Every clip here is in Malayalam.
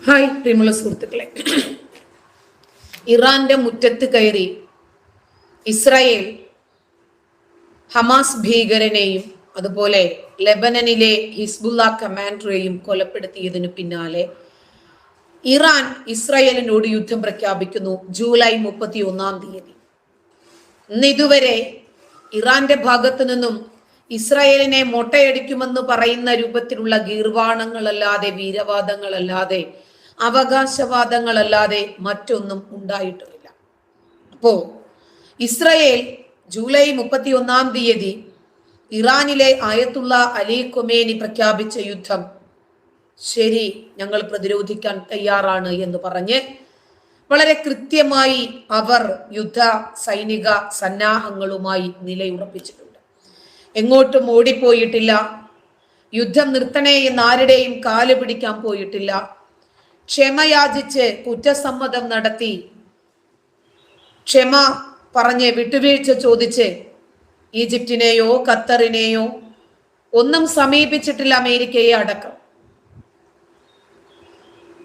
ഹായ് പ്രിയമുള്ള സുഹൃത്തുക്കളെ, ഇറാന്റെ മുറ്റത്ത് കയറി ഇസ്രായേൽ ഹമാസ് ഭീകരനെയും അതുപോലെ ലെബനനിലെ ഹിസ്ബുള്ള കമാൻഡറെയും കൊലപ്പെടുത്തിയതിനു പിന്നാലെ ഇറാൻ ഇസ്രായേലിനോട് യുദ്ധം പ്രഖ്യാപിക്കുന്നു. ജൂലൈ 31 ഇന്ന് ഇതുവരെ ഇറാന്റെ ഭാഗത്തു നിന്നും ഇസ്രായേലിനെ മൊട്ടയടിക്കുമെന്ന് പറയുന്ന രൂപത്തിലുള്ള ഗീർവാണങ്ങളല്ലാതെ, വീരവാദങ്ങളല്ലാതെ, അവകാശവാദങ്ങളല്ലാതെ മറ്റൊന്നും ഉണ്ടായിട്ടുമില്ല. അപ്പോ ഇസ്രായേൽ ജൂലൈ 31 ഇറാനിലെ ആയത്തുള്ള അലി ഖൊമേനി പ്രഖ്യാപിച്ച യുദ്ധം ശരി, ഞങ്ങൾ പ്രതിരോധിക്കാൻ തയ്യാറാണ് എന്ന് പറഞ്ഞ് വളരെ കൃത്യമായി അവർ യുദ്ധ സൈനിക സന്നാഹങ്ങളുമായി നിലയുറപ്പിച്ചിട്ടുണ്ട്. എങ്ങോട്ടും ഓടിപ്പോയിട്ടില്ല. യുദ്ധം നിർത്തണേ എന്ന് ആരുടെയും കാല് പിടിക്കാൻ പോയിട്ടില്ല. ക്ഷമയാചിച്ച് കുറ്റസമ്മതം നടത്തി ക്ഷമ പറഞ്ഞ് വിട്ടുവീഴ്ച ചോദിച്ച് ഈജിപ്തിനെയോ ഖത്തറിനെയോ ഒന്നും സമീപിച്ചിട്ടില്ല, അമേരിക്കയെ അടക്കം.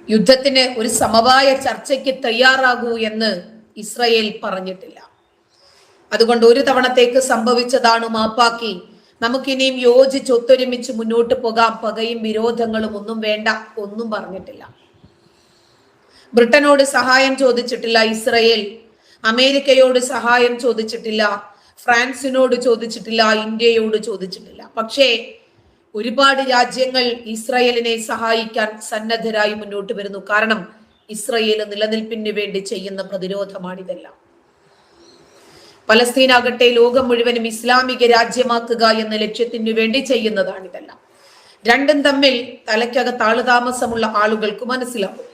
യുദ്ധത്തിന് ഒരു സമവായ ചർച്ചയ്ക്ക് തയ്യാറാകൂ എന്ന് ഇസ്രായേൽ പറഞ്ഞിട്ടില്ല. അതുകൊണ്ട് ഒരു തവണത്തേക്ക് സംഭവിച്ചതാണ് മാപ്പാക്കി നമുക്കിനിയും യോജിച്ചൊത്തൊരുമിച്ച് മുന്നോട്ട് പോകാം, പകയും വിരോധങ്ങളും ഒന്നും വേണ്ട, ഒന്നും പറഞ്ഞിട്ടില്ല. ബ്രിട്ടനോട് സഹായം ചോദിച്ചിട്ടില്ല ഇസ്രായേൽ, അമേരിക്കയോട് സഹായം ചോദിച്ചിട്ടില്ല, ഫ്രാൻസിനോട് ചോദിച്ചിട്ടില്ല, ഇന്ത്യയോട് ചോദിച്ചിട്ടില്ല. പക്ഷേ ഒരുപാട് രാജ്യങ്ങൾ ഇസ്രായേലിനെ സഹായിക്കാൻ സന്നദ്ധരായി മുന്നോട്ട് വരുന്നു. കാരണം ഇസ്രായേൽ നിലനിൽപ്പിന് വേണ്ടി ചെയ്യുന്ന പ്രതിരോധമാണിതെല്ലാം. പലസ്തീനാകട്ടെ ലോകം മുഴുവനും ഇസ്ലാമിക രാജ്യമാക്കുക എന്ന ലക്ഷ്യത്തിനു വേണ്ടി ചെയ്യുന്നതാണിതെല്ലാം. രണ്ടും തമ്മിൽ തലയ്ക്കകത്ത് ആളുതാമസമുള്ള ആളുകൾക്ക് മനസ്സിലാവും.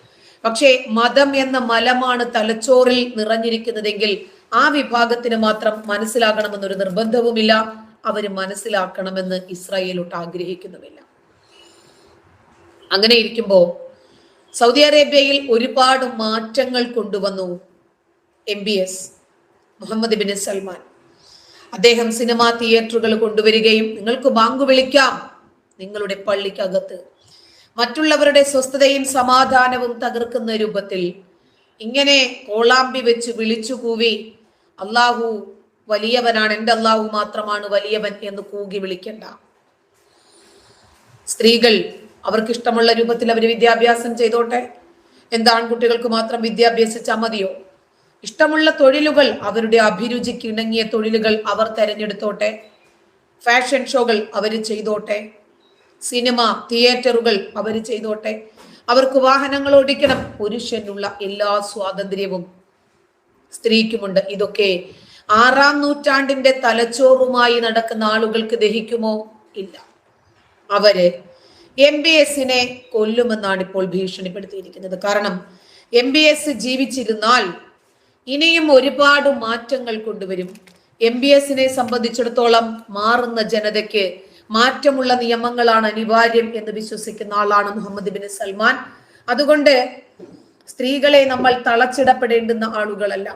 പക്ഷേ മതം എന്ന മലമാണ് തലച്ചോറിൽ നിറഞ്ഞിരിക്കുന്നതെങ്കിൽ ആ വിഭാഗത്തിന് മാത്രം മനസ്സിലാകണമെന്നൊരു നിർബന്ധവുമില്ല. അവര് മനസ്സിലാക്കണമെന്ന് ഇസ്രായേലോട്ട് ആഗ്രഹിക്കുന്നുമില്ല. അങ്ങനെ ഇരിക്കുമ്പോ സൗദി അറേബ്യയിൽ ഒരുപാട് മാറ്റങ്ങൾ കൊണ്ടുവന്നു MBS മുഹമ്മദ് ബിൻ സൽമാൻ. അദ്ദേഹം സിനിമാ തിയേറ്ററുകൾ കൊണ്ടുവരികയും നിങ്ങൾക്ക് ബാങ്ക് വിളിക്കാം നിങ്ങളുടെ പള്ളിക്കകത്ത്, മറ്റുള്ളവരുടെ സ്വസ്ഥതയും സമാധാനവും തകർക്കുന്ന രൂപത്തിൽ ഇങ്ങനെ കോളാമ്പി വെച്ച് വിളിച്ചു കൂവി അള്ളാഹു വലിയവനാണ്, എൻ്റെ അള്ളാഹു മാത്രമാണ് വലിയവൻ എന്ന് കൂകി വിളിക്കണ്ട. സ്ത്രീകൾ അവർക്കിഷ്ടമുള്ള രൂപത്തിൽ അവർ വിദ്യാഭ്യാസം ചെയ്തോട്ടെ. എന്താ ആൺകുട്ടികൾക്ക് മാത്രം വിദ്യാഭ്യാസിച്ചാൽ മതിയോ? ഇഷ്ടമുള്ള തൊഴിലുകൾ, അവരുടെ അഭിരുചിക്ക് ഇണങ്ങിയ തൊഴിലുകൾ അവർ തെരഞ്ഞെടുത്തോട്ടെ. ഫാഷൻ ഷോകൾ അവർ ചെയ്തോട്ടെ. സിനിമ തിയേറ്ററുകൾ അവർ ചെയ്തോട്ടെ. അവർക്ക് വാഹനങ്ങൾ ഓടിക്കണം. പുരുഷനുള്ള എല്ലാ സ്വാതന്ത്ര്യവും സ്ത്രീക്കുമുണ്ട്. ഇതൊക്കെ 6-ാം നൂറ്റാണ്ടിന്റെ തലച്ചോറുമായി നടക്കുന്ന ആളുകൾക്ക് ദഹിക്കുമോ? ഇല്ല. അവര് MBS കൊല്ലുമെന്നാണ് ഇപ്പോൾ ഭീഷണിപ്പെടുത്തിയിരിക്കുന്നത്. കാരണം MBS ജീവിച്ചിരുന്നാൽ ഇനിയും ഒരുപാട് മാറ്റങ്ങൾ കൊണ്ടുവരും. MBS സംബന്ധിച്ചിടത്തോളം മാറുന്ന ജനതയ്ക്ക് മാറ്റമുള്ള നിയമങ്ങളാണ് അനിവാര്യം എന്ന് വിശ്വസിക്കുന്ന ആളാണ് മുഹമ്മദ് ബിൻ സൽമാൻ. അതുകൊണ്ട് സ്ത്രീകളെ നമ്മൾ തളച്ചിടപ്പെടേണ്ടുന്ന ആളുകളല്ല,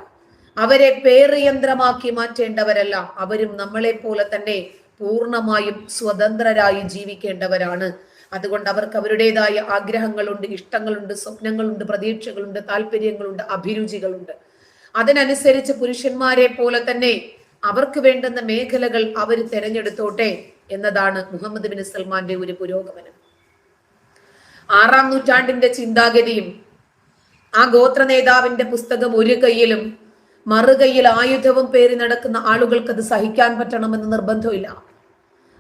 അവരെ പേറുയന്ത്രമാക്കി മാറ്റേണ്ടവരല്ല. അവരും നമ്മളെ പോലെ തന്നെ പൂർണ്ണമായും സ്വതന്ത്രരായി ജീവിക്കേണ്ടവരാണ്. അതുകൊണ്ട് അവർക്ക് അവരുടേതായ ആഗ്രഹങ്ങളുണ്ട്, ഇഷ്ടങ്ങളുണ്ട്, സ്വപ്നങ്ങളുണ്ട്, പ്രതീക്ഷകളുണ്ട്, താല്പര്യങ്ങളുണ്ട്, അഭിരുചികളുണ്ട്. അതിനനുസരിച്ച് പുരുഷന്മാരെ പോലെ തന്നെ അവർക്ക് വേണ്ടുന്ന മേഖലകൾ അവർ തെരഞ്ഞെടുത്തോട്ടെ എന്നതാണ് മുഹമ്മദ് ബിൻ സൽമാന്റെ ഒരു പുരോഗമനം. 6-ാം നൂറ്റാണ്ടിന്റെ ചിന്താഗതിയും ആ ഗോത്ര നേതാവിന്റെ പുസ്തകം ഒരു കയ്യിലും മറുകൈയിൽ ആയുധവും പേറി നടക്കുന്ന ആളുകൾക്ക് അത് സഹിക്കാൻ പറ്റണമെന്ന് നിർബന്ധമില്ല.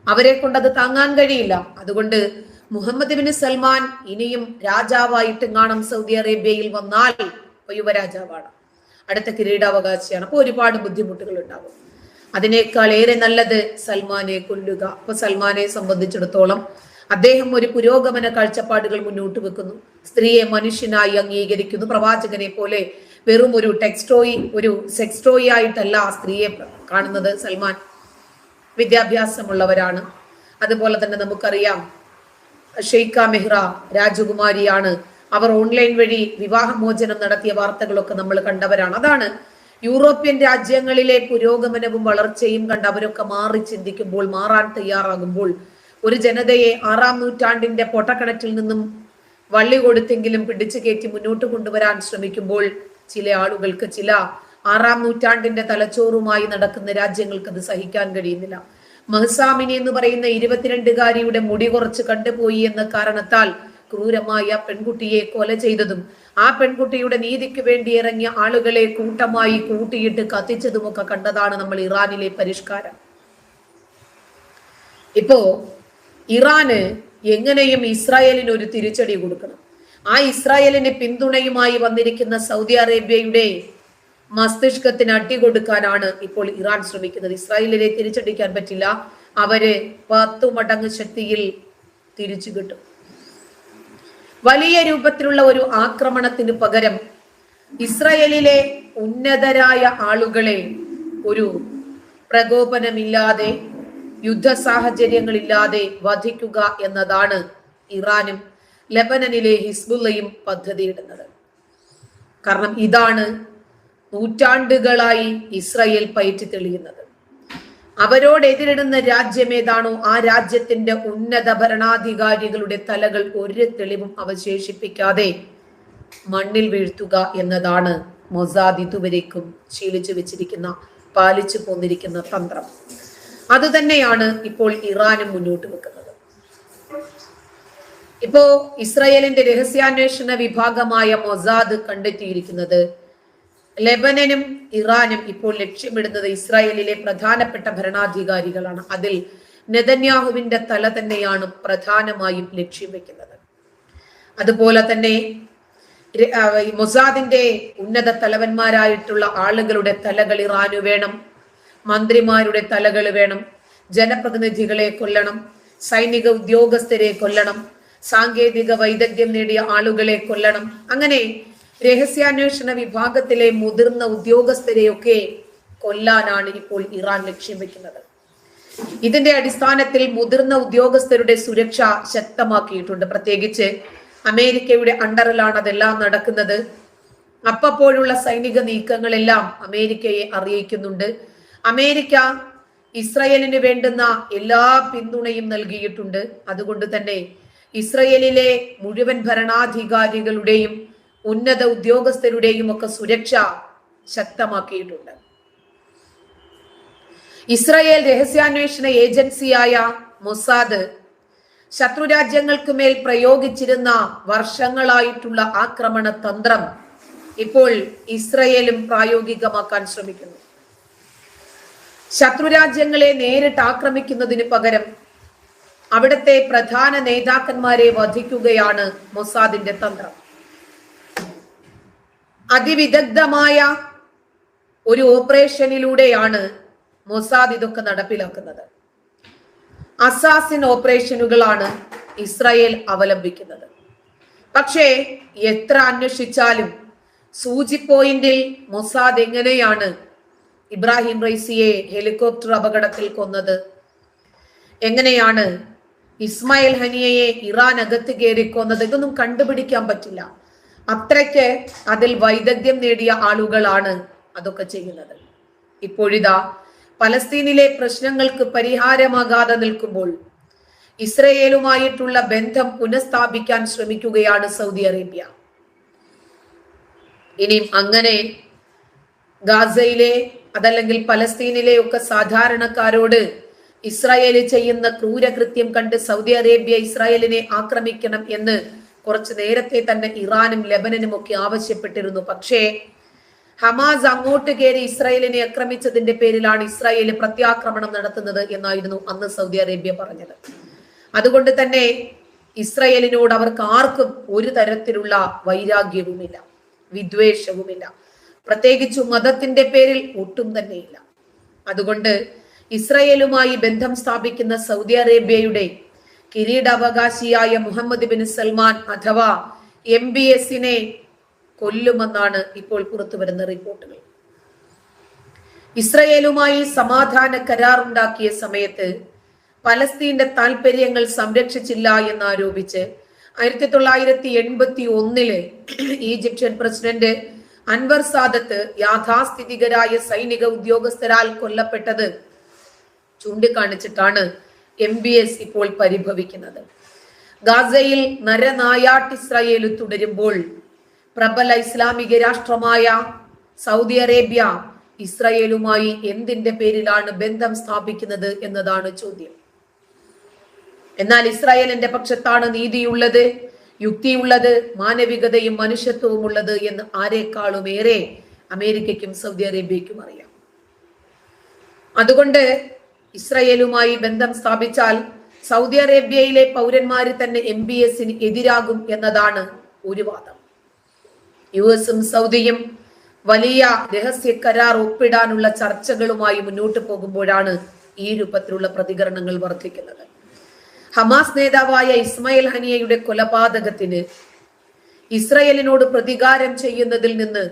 അവരെ കൊണ്ട് അത് താങ്ങാൻ കഴിയില്ല. അതുകൊണ്ട് മുഹമ്മദ് ബിൻ സൽമാൻ ഇനിയും രാജാവായിട്ട് കാണും. സൗദി അറേബ്യയിൽ വന്നാൽ യുവരാജാവാണ്, അടുത്ത കിരീടാവകാശിയാണ്. അപ്പൊ ഒരുപാട് ബുദ്ധിമുട്ടുകൾ ഉണ്ടാകും. അതിനേക്കാൾ ഏറെ നല്ലത് സൽമാനെ കൊല്ലുക. അപ്പൊ സൽമാനെ സംബന്ധിച്ചിടത്തോളം അദ്ദേഹം ഒരു പുരോഗമന കാഴ്ചപ്പാടുകൾ മുന്നോട്ട് വെക്കുന്നു. സ്ത്രീയെ മനുഷ്യനായി അംഗീകരിക്കുന്നു. പ്രവാചകനെ പോലെ വെറും ഒരു ഒരു സെക്സ്റ്റോയി ആയിട്ടല്ല സ്ത്രീയെ കാണുന്നത് സൽമാൻ. വിദ്യാഭ്യാസമുള്ളവരാണ്. അതുപോലെ തന്നെ നമുക്കറിയാം ഷെയ്ഖ മെഹ്റ രാജകുമാരിയാണ്. അവർ ഓൺലൈൻ വഴി വിവാഹമോചനം നടത്തിയ വാർത്തകളൊക്കെ നമ്മൾ കണ്ടവരാണ്. അതാണ് യൂറോപ്യൻ രാജ്യങ്ങളിലെ പുരോഗമനവും വളർച്ചയും കണ്ട് അവരൊക്കെ മാറി ചിന്തിക്കുമ്പോൾ, മാറാൻ തയ്യാറാകുമ്പോൾ, ഒരു ജനതയെ 6-ാം നൂറ്റാണ്ടിന്റെ പൊട്ടക്കിണറ്റിൽ നിന്നും വള്ളി കൊടുത്തെങ്കിലും പിടിച്ചു കയറ്റി മുന്നോട്ട് കൊണ്ടുവരാൻ ശ്രമിക്കുമ്പോൾ ചില ആളുകൾക്ക്, ചില 6-ാം നൂറ്റാണ്ടിന്റെ തലച്ചോറുമായി നടക്കുന്ന രാജ്യങ്ങൾക്ക് അത് സഹിക്കാൻ കഴിയുന്നില്ല. മഹ്സാമിനി എന്ന് പറയുന്ന 22-കാരിയുടെ മുടി കുറച്ച് കണ്ടുപോയി എന്ന കാരണത്താൽ ക്രൂരമായ പെൺകുട്ടിയെ കൊല ചെയ്തതും ആ പെൺകുട്ടിയുടെ നീതിക്ക് വേണ്ടി ഇറങ്ങിയ ആളുകളെ കൂട്ടമായി കൂട്ടിയിട്ട് കത്തിച്ചതുമൊക്കെ കണ്ടതാണ് നമ്മൾ ഇറാനിലെ പരിഷ്കാരം. ഇപ്പോ ഇറാന് എങ്ങനെയും ഇസ്രായേലിന് ഒരു തിരിച്ചടി കൊടുക്കണം. ആ ഇസ്രായേലിന് പിന്തുണയുമായി വന്നിരിക്കുന്ന സൗദി അറേബ്യയുടെ മസ്തിഷ്കത്തിന് അടി കൊടുക്കാനാണ് ഇപ്പോൾ ഇറാൻ ശ്രമിക്കുന്നത്. ഇസ്രായേലിനെ തിരിച്ചടിക്കാൻ പറ്റില്ല, അവര് 10 മടങ്ങ് ശക്തിയിൽ തിരിച്ചു കിട്ടും. വലിയ രൂപത്തിലുള്ള ഒരു ആക്രമണത്തിന് പകരം ഇസ്രായേലിലെ ഉന്നതരായ ആളുകളെ ഒരു പ്രകോപനമില്ലാതെ, യുദ്ധ സാഹചര്യങ്ങളില്ലാതെ വധിക്കുക എന്നതാണ് ഇറാനും ലെബനനിലെ ഹിസ്ബുള്ളയും പദ്ധതിയിടുന്നത്. കാരണം ഇതാണ് നൂറ്റാണ്ടുകളായി ഇസ്രായേൽ പയറ്റി തെളിയുന്നത്. അവരോട് എതിരിടുന്ന രാജ്യം ഏതാണോ ആ രാജ്യത്തിന്റെ ഉന്നത ഭരണാധികാരികളുടെ തലകൾ ഒരു തെളിവും അവശേഷിപ്പിക്കാതെ മണ്ണിൽ വീഴ്ത്തുക എന്നതാണ് മൊസാദ് ഇതുവരേക്കും ശീലിച്ചു വെച്ചിരിക്കുന്ന, പാലിച്ചു പോന്നിരിക്കുന്ന തന്ത്രം. അത് തന്നെയാണ് ഇപ്പോൾ ഇറാനും മുന്നോട്ട് വെക്കുന്നത്. ഇപ്പോ ഇസ്രായേലിന്റെ രഹസ്യാന്വേഷണ വിഭാഗമായ മൊസാദ് കണ്ടെത്തിയിരിക്കുന്നത് ലെബനനും ഇറാനും ഇപ്പോൾ ലക്ഷ്യമിടുന്നത് ഇസ്രായേലിലെ പ്രധാനപ്പെട്ട ഭരണാധികാരികളാണ്. അതിൽ നെതന്യാഹുവിന്റെ തല തന്നെയാണ് പ്രധാനമായും ലക്ഷ്യം വെക്കുന്നത്. അതുപോലെ തന്നെ മൊസാദിന്റെ ഉന്നത തലവന്മാരായിട്ടുള്ള ആളുകളുടെ തലകൾ ഇറാനു വേണം, മന്ത്രിമാരുടെ തലകൾ വേണം, ജനപ്രതിനിധികളെ കൊല്ലണം, സൈനിക ഉദ്യോഗസ്ഥരെ കൊല്ലണം, സാങ്കേതിക വൈദഗ്ധ്യം നേടിയ ആളുകളെ കൊല്ലണം. അങ്ങനെ രഹസ്യാന്വേഷണ വിഭാഗത്തിലെ മുതിർന്ന ഉദ്യോഗസ്ഥരെയൊക്കെ കൊല്ലാനാണ് ഇപ്പോൾ ഇറാൻ ലക്ഷ്യം വെക്കുന്നത്. ഇതിന്റെ അടിസ്ഥാനത്തിൽ മുതിർന്ന ഉദ്യോഗസ്ഥരുടെ സുരക്ഷ ശക്തമാക്കിയിട്ടുണ്ട്. പ്രത്യേകിച്ച് അമേരിക്കയുടെ അണ്ടറിലാണ് അതെല്ലാം നടക്കുന്നത്. അപ്പോഴുള്ള സൈനിക നീക്കങ്ങളെല്ലാം അമേരിക്കയെ അറിയിക്കുന്നുണ്ട്. അമേരിക്ക ഇസ്രായേലിന് വേണ്ടുന്ന എല്ലാ പിന്തുണയും നൽകിയിട്ടുണ്ട്. അതുകൊണ്ട് തന്നെ ഇസ്രായേലിലെ മുഴുവൻ ഭരണാധികാരികളുടെയും ഉന്നത ഉദ്യോഗസ്ഥരുടെയും ഒക്കെ സുരക്ഷ ശക്തമാക്കിയിട്ടുണ്ട്. ഇസ്രായേൽ രഹസ്യാന്വേഷണ ഏജൻസിയായ മൊസാദ് ശത്രുരാജ്യങ്ങൾക്ക് മേൽ പ്രയോഗിച്ചിരുന്ന വർഷങ്ങളായിട്ടുള്ള ആക്രമണ തന്ത്രം ഇപ്പോൾ ഇസ്രായേലും പ്രായോഗികമാക്കാൻ ശ്രമിക്കുന്നു. ശത്രുരാജ്യങ്ങളെ നേരിട്ട് ആക്രമിക്കുന്നതിന് പകരം അവിടുത്തെ പ്രധാന നേതാക്കന്മാരെ വധിക്കുകയാണ് മൊസാദിന്റെ തന്ത്രം. അതിവിദഗ്ധമായ ഒരു ഓപ്പറേഷനിലൂടെയാണ് മൊസാദ് ഇതൊക്കെ നടപ്പിലാക്കുന്നത്. അസാസിൻ ഓപ്പറേഷനുകളാണ് ഇസ്രായേൽ അവലംബിക്കുന്നത്. പക്ഷേ എത്ര അന്വേഷിച്ചാലും സൂചി പോയിന്റിൽ മൊസാദ് എങ്ങനെയാണ് ഇബ്രാഹിം റൈസിയെ ഹെലികോപ്റ്റർ അപകടത്തിൽ കൊന്നത്, എങ്ങനെയാണ് ഇസ്മായിൽ ഹനിയയെ ഇറാൻ അകത്ത് കയറി കൊന്നത്, ഇതൊന്നും കണ്ടുപിടിക്കാൻ പറ്റില്ല. അത്രയ്ക്ക് അതിൽ വൈദഗ്ധ്യം നേടിയ ആളുകളാണ് അതൊക്കെ ചെയ്യുന്നത്. ഇപ്പോഴിതാ പലസ്തീനിലെ പ്രശ്നങ്ങൾക്ക് പരിഹാരമാകാതെ നിൽക്കുമ്പോൾ ഇസ്രയേലുമായിട്ടുള്ള ബന്ധം പുനഃസ്ഥാപിക്കാൻ ശ്രമിക്കുകയാണ് സൗദി അറേബ്യ. ഇനിയും അങ്ങനെ ഗാസയിലെ അതല്ലെങ്കിൽ പലസ്തീനിലെ ഒക്കെ സാധാരണക്കാരോട് ഇസ്രായേൽ ചെയ്യുന്ന ക്രൂരകൃത്യം കണ്ട് സൗദി അറേബ്യ ഇസ്രായേലിനെ ആക്രമിക്കണം എന്ന് കുറച്ച് നേരത്തെ തന്നെ ഇറാനും ലെബനനും ഒക്കെ ആവശ്യപ്പെട്ടിരുന്നു. പക്ഷേ ഹമാസ് അങ്ങോട്ട് കയറി ഇസ്രായേലിനെ ആക്രമിച്ചതിന്റെ പേരിലാണ് ഇസ്രായേൽ പ്രത്യാക്രമണം നടത്തുന്നത് എന്നായിരുന്നു അന്ന് സൗദി അറേബ്യ പറഞ്ഞത്. അതുകൊണ്ട് തന്നെ ഇസ്രായേലിനോട് അവർക്ക് ആർക്കും ഒരു തരത്തിലുള്ള വൈരാഗ്യവുമില്ല, വിദ്വേഷവുമില്ല, പ്രത്യേകിച്ചു മതത്തിന്റെ പേരിൽ ഒട്ടും തന്നെയില്ല. അതുകൊണ്ട് ഇസ്രായേലുമായി ബന്ധം സ്ഥാപിക്കുന്ന സൗദി അറേബ്യയുടെ കിരീടാവകാശിയായ മുഹമ്മദ് ബിൻ സൽമാൻ അഥവാ MBSനെ കൊല്ലുമെന്നാണ് ഇപ്പോൾ പുറത്തു വരുന്ന റിപ്പോർട്ടുകൾ. ഇസ്രായേലുമായി സമാധാന കരാറുണ്ടാക്കിയ സമയത്ത് പലസ്തീന്റെ താൽപര്യങ്ങൾ സംരക്ഷിച്ചില്ല എന്നാരോപിച്ച് 1981 ഈജിപ്ഷ്യൻ പ്രസിഡന്റ് അൻവർ സാദത്ത് യാഥാസ്ഥിതികരായ സൈനിക ഉദ്യോഗസ്ഥരാൽ കൊല്ലപ്പെട്ടത് ചൂണ്ടിക്കാണിച്ചിട്ടാണ് MBS ഇപ്പോൾ പരിഭവിക്കുന്നത്. ഗാസയിൽ നരനായാട്ട് ഇസ്രായേൽ തുടരുമ്പോൾ പ്രബല ഇസ്ലാമിക രാഷ്ട്രമായ സൗദി അറേബ്യ ഇസ്രായേലുമായി എന്തിന്റെ പേരിലാണ് ബന്ധം സ്ഥാപിക്കുന്നത് എന്നതാണ് ചോദ്യം. എന്നാൽ ഇസ്രായേലിന്റെ പക്ഷത്താണ് നീതിയുള്ളത്, യുക്തിയുള്ളത്, മാനവികതയും മനുഷ്യത്വവും ഉള്ളത് എന്ന് ആരെക്കാളും ഏറെ അമേരിക്കയ്ക്കും സൗദി അറേബ്യയ്ക്കും അറിയാം. അതുകൊണ്ട് ഇസ്രായേലുമായി ബന്ധം സ്ഥാപിച്ചാൽ സൗദി അറേബ്യയിലെ പൗരന്മാര് തന്നെ MBS എതിരാകും എന്നതാണ് ഒരു വാദം. US-ഉം സൗദിയും വലിയ രഹസ്യ കരാർ ഒപ്പിടാനുള്ള ചർച്ചകളുമായി മുന്നോട്ട് പോകുമ്പോഴാണ് ഈ രൂപത്തിലുള്ള പ്രതികരണങ്ങൾ വർദ്ധിക്കുന്നത്. ഹമാസ് നേതാവായ ഇസ്മായിൽ ഹനിയയുടെ കൊലപാതകത്തിന് ഇസ്രായേലിനോട് പ്രതികാരം ചെയ്യുന്നതിൽ നിന്ന്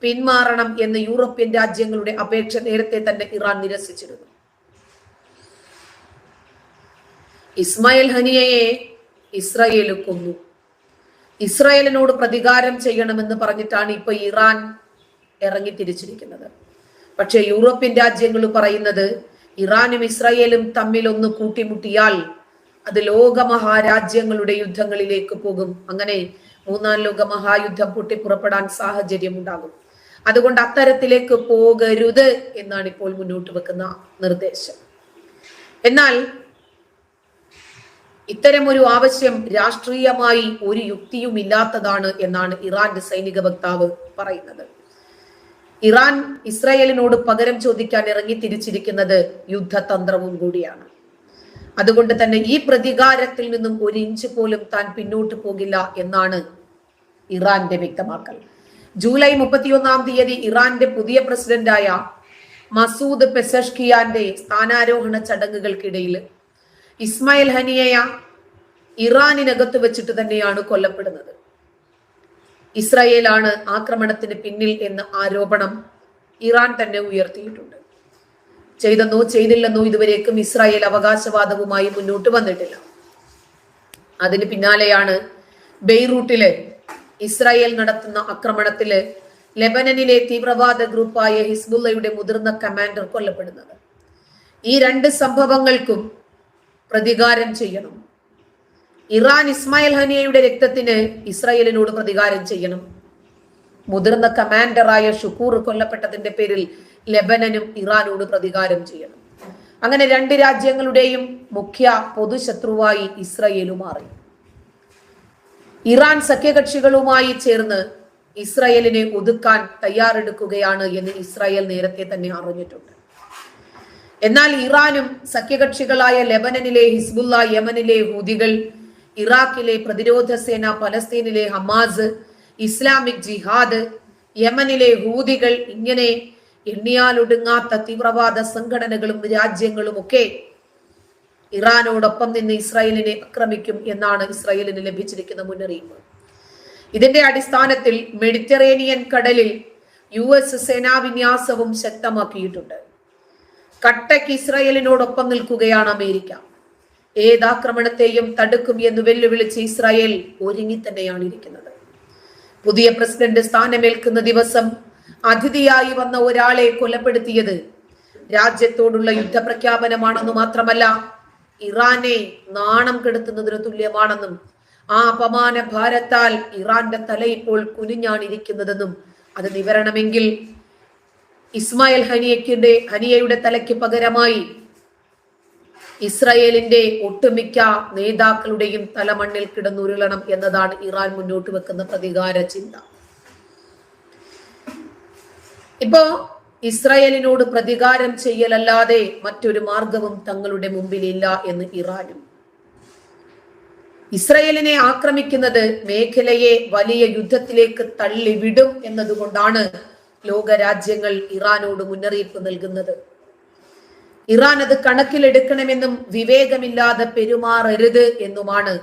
പിന്മാറണം എന്ന് യൂറോപ്യൻ രാജ്യങ്ങളുടെ അപേക്ഷ നേരത്തെ തന്നെ ഇറാൻ നിരസിച്ചിരുന്നു. ഇസ്മായിൽ ഹനിയയെ ഇസ്രായേൽ കൊന്നു. ഇസ്രായേലിനോട് പ്രതികാരം ചെയ്യണമെന്ന് പറഞ്ഞിട്ടാണ് ഇപ്പൊ ഇറാൻ ഇറങ്ങി തിരിച്ചിരിക്കുന്നത്. പക്ഷെ യൂറോപ്യൻ രാജ്യങ്ങൾ പറയുന്നത് ഇറാനും ഇസ്രായേലും തമ്മിൽ ഒന്ന് കൂട്ടിമുട്ടിയാൽ അത് ലോകമഹാരാജ്യങ്ങളുടെ യുദ്ധങ്ങളിലേക്ക് പോകും. അങ്ങനെ മൂന്നാം ലോക മഹായുദ്ധം പൊട്ടിപ്പുറപ്പെടാൻ സാഹചര്യം ഉണ്ടാകും. അതുകൊണ്ട് അത്തരത്തിലേക്ക് പോകരുത് എന്നാണ് ഇപ്പോൾ മുന്നോട്ട് വെക്കുന്ന നിർദ്ദേശം. എന്നാൽ ഇത്തരം ഒരു ആവശ്യം രാഷ്ട്രീയമായി ഒരു യുക്തിയും ഇല്ലാത്തതാണ് എന്നാണ് ഇറാന്റെ സൈനിക വക്താവ് പറയുന്നത്. ഇറാൻ ഇസ്രായേലിനോട് പകരം ചോദിക്കാൻ ഇറങ്ങി തിരിച്ചിരിക്കുന്നത് യുദ്ധതന്ത്രവും കൂടിയാണ്. അതുകൊണ്ട് തന്നെ ഈ പ്രതികാരത്തിൽ നിന്നും ഒരു ഇഞ്ച് പോലും താൻ പിന്നോട്ട് പോകില്ല എന്നാണ് ഇറാന്റെ വ്യക്തമാക്കൽ. ജൂലൈ 31 ഇറാന്റെ പുതിയ പ്രസിഡന്റായ മസൂദ് പെസഷ്കിയാന്റെ സ്ഥാനാരോഹണ ചടങ്ങുകൾക്കിടയിൽ ഇസ്മായിൽ ഹനിയ ഇറാനിനകത്ത് വെച്ചിട്ട് തന്നെയാണ് കൊല്ലപ്പെടുന്നത്. ഇസ്രായേലാണ് ആക്രമണത്തിന് പിന്നിൽ എന്ന ആരോപണം ഇറാൻ തന്നെ ഉയർത്തിയിട്ടുണ്ട്. ചെയ്തെന്നോ ചെയ്തില്ലെന്നോ ഇതുവരേക്കും ഇസ്രായേൽ അവകാശവാദവുമായി മുന്നോട്ട് വന്നിട്ടില്ല. അതിന് പിന്നാലെയാണ് ബെയ്റൂട്ടില് ഇസ്രായേൽ നടത്തുന്ന ആക്രമണത്തില് ലെബനനിലെ തീവ്രവാദ ഗ്രൂപ്പായ ഹിസ്ബുള്ളയുടെ മുതിർന്ന കമാൻഡർ കൊല്ലപ്പെടുന്നത്. ഈ രണ്ട് സംഭവങ്ങൾക്കും പ്രതികാരം ചെയ്യണം. ഇറാൻ ഇസ്മായിൽ ഹനിയയുടെ രക്തത്തിന് ഇസ്രായേലിനോട് പ്രതികാരം ചെയ്യണം. മുതിർന്ന കമാൻഡറായ ഷുക്കൂർ കൊല്ലപ്പെട്ടതിന്റെ പേരിൽ ലെബനനും ഇറാനോട് പ്രതികാരം ചെയ്യണം. അങ്ങനെ രണ്ട് രാജ്യങ്ങളുടെയും മുഖ്യ പൊതുശത്രുവായി ഇസ്രായേൽ മാറി. ഇറാൻ സഖ്യകക്ഷികളുമായി ചേർന്ന് ഇസ്രായേലിനെ ഒതുക്കാൻ തയ്യാറെടുക്കുകയാണ് എന്ന് ഇസ്രായേൽ നേരത്തെ തന്നെ അറിഞ്ഞിട്ടുണ്ട്. എന്നാൽ ഇറാനും സഖ്യകക്ഷികളായ ലെബനനിലെ ഹിസ്ബുള്ള, യമനിലെ ഹൂതികൾ, ഇറാഖിലെ പ്രതിരോധ സേന, പലസ്തീനിലെ ഹമാസ്, ഇസ്ലാമിക് ജിഹാദ്, യമനിലെ ഹൂതികൾ, ഇങ്ങനെ എണ്ണിയാലൊടുങ്ങാത്ത തീവ്രവാദ സംഘടനകളും രാജ്യങ്ങളും ഒക്കെ ഇറാനോടൊപ്പം നിന്ന് ഇസ്രായേലിനെ ആക്രമിക്കും എന്നാണ് ഇസ്രായേലിന് ലഭിച്ചിരിക്കുന്ന മുന്നറിയിപ്പ്. ഇതിന്റെ അടിസ്ഥാനത്തിൽ മെഡിറ്ററേനിയൻ കടലിൽ US സേനാവിന്യാസവും ശക്തമാക്കിയിട്ടുണ്ട്. കട്ടയ്ക്ക് ഇസ്രായേലിനോടൊപ്പം നിൽക്കുകയാണ് അമേരിക്ക. ഏതാക്രമണത്തെയും തടുക്കും എന്ന് വെല്ലുവിളിച്ച് ഇസ്രായേൽ ഒരുങ്ങി തന്നെയാണ് ഇരിക്കുന്നത്. പുതിയ പ്രസിഡന്റ് സ്ഥാനമേൽക്കുന്ന ദിവസം അതിഥിയായി വന്ന ഒരാളെ കൊലപ്പെടുത്തിയത് രാജ്യത്തോടുള്ള യുദ്ധപ്രഖ്യാപനമാണെന്ന് മാത്രമല്ല, ഇറാനെ നാണം കെടുത്തുന്നതിന് തുല്യമാണെന്നും ആ അപമാന ഭാരത്താൽ ഇറാന്റെ തല ഇപ്പോൾ കുനിഞ്ഞാണിരിക്കുന്നതെന്നും അത് നിവരണമെങ്കിൽ ഇസ്മായിൽ ഹനിയയുടെ തലയ്ക്ക് പകരമായി ഇസ്രായേലിന്റെ ഒട്ടുമിക്ക നേതാക്കളുടെയും തലമണ്ണിൽ കിടന്നുരുളണം എന്നതാണ് ഇറാൻ മുന്നോട്ട് വെക്കുന്ന പ്രതികാര ചിന്ത. ഇപ്പോ ഇസ്രായേലിനോട് പ്രതികാരം ചെയ്യലല്ലാതെ മറ്റൊരു മാർഗവും തങ്ങളുടെ മുമ്പിലില്ല എന്ന് ഇറാനും. ഇസ്രായേലിനെ ആക്രമിക്കുന്നത് മേഖലയെ വലിയ യുദ്ധത്തിലേക്ക് തള്ളിവിടും എന്നതുകൊണ്ടാണ് ലോകരാജ്യങ്ങൾ ഇറാനോട് മുന്നറിയിപ്പ് നൽകുന്നത്. ഇറാൻ അത് കണക്കിലെടുക്കണമെന്നും വിവേകമില്ലാതെ പെരുമാറരുത് എന്നുമാണ്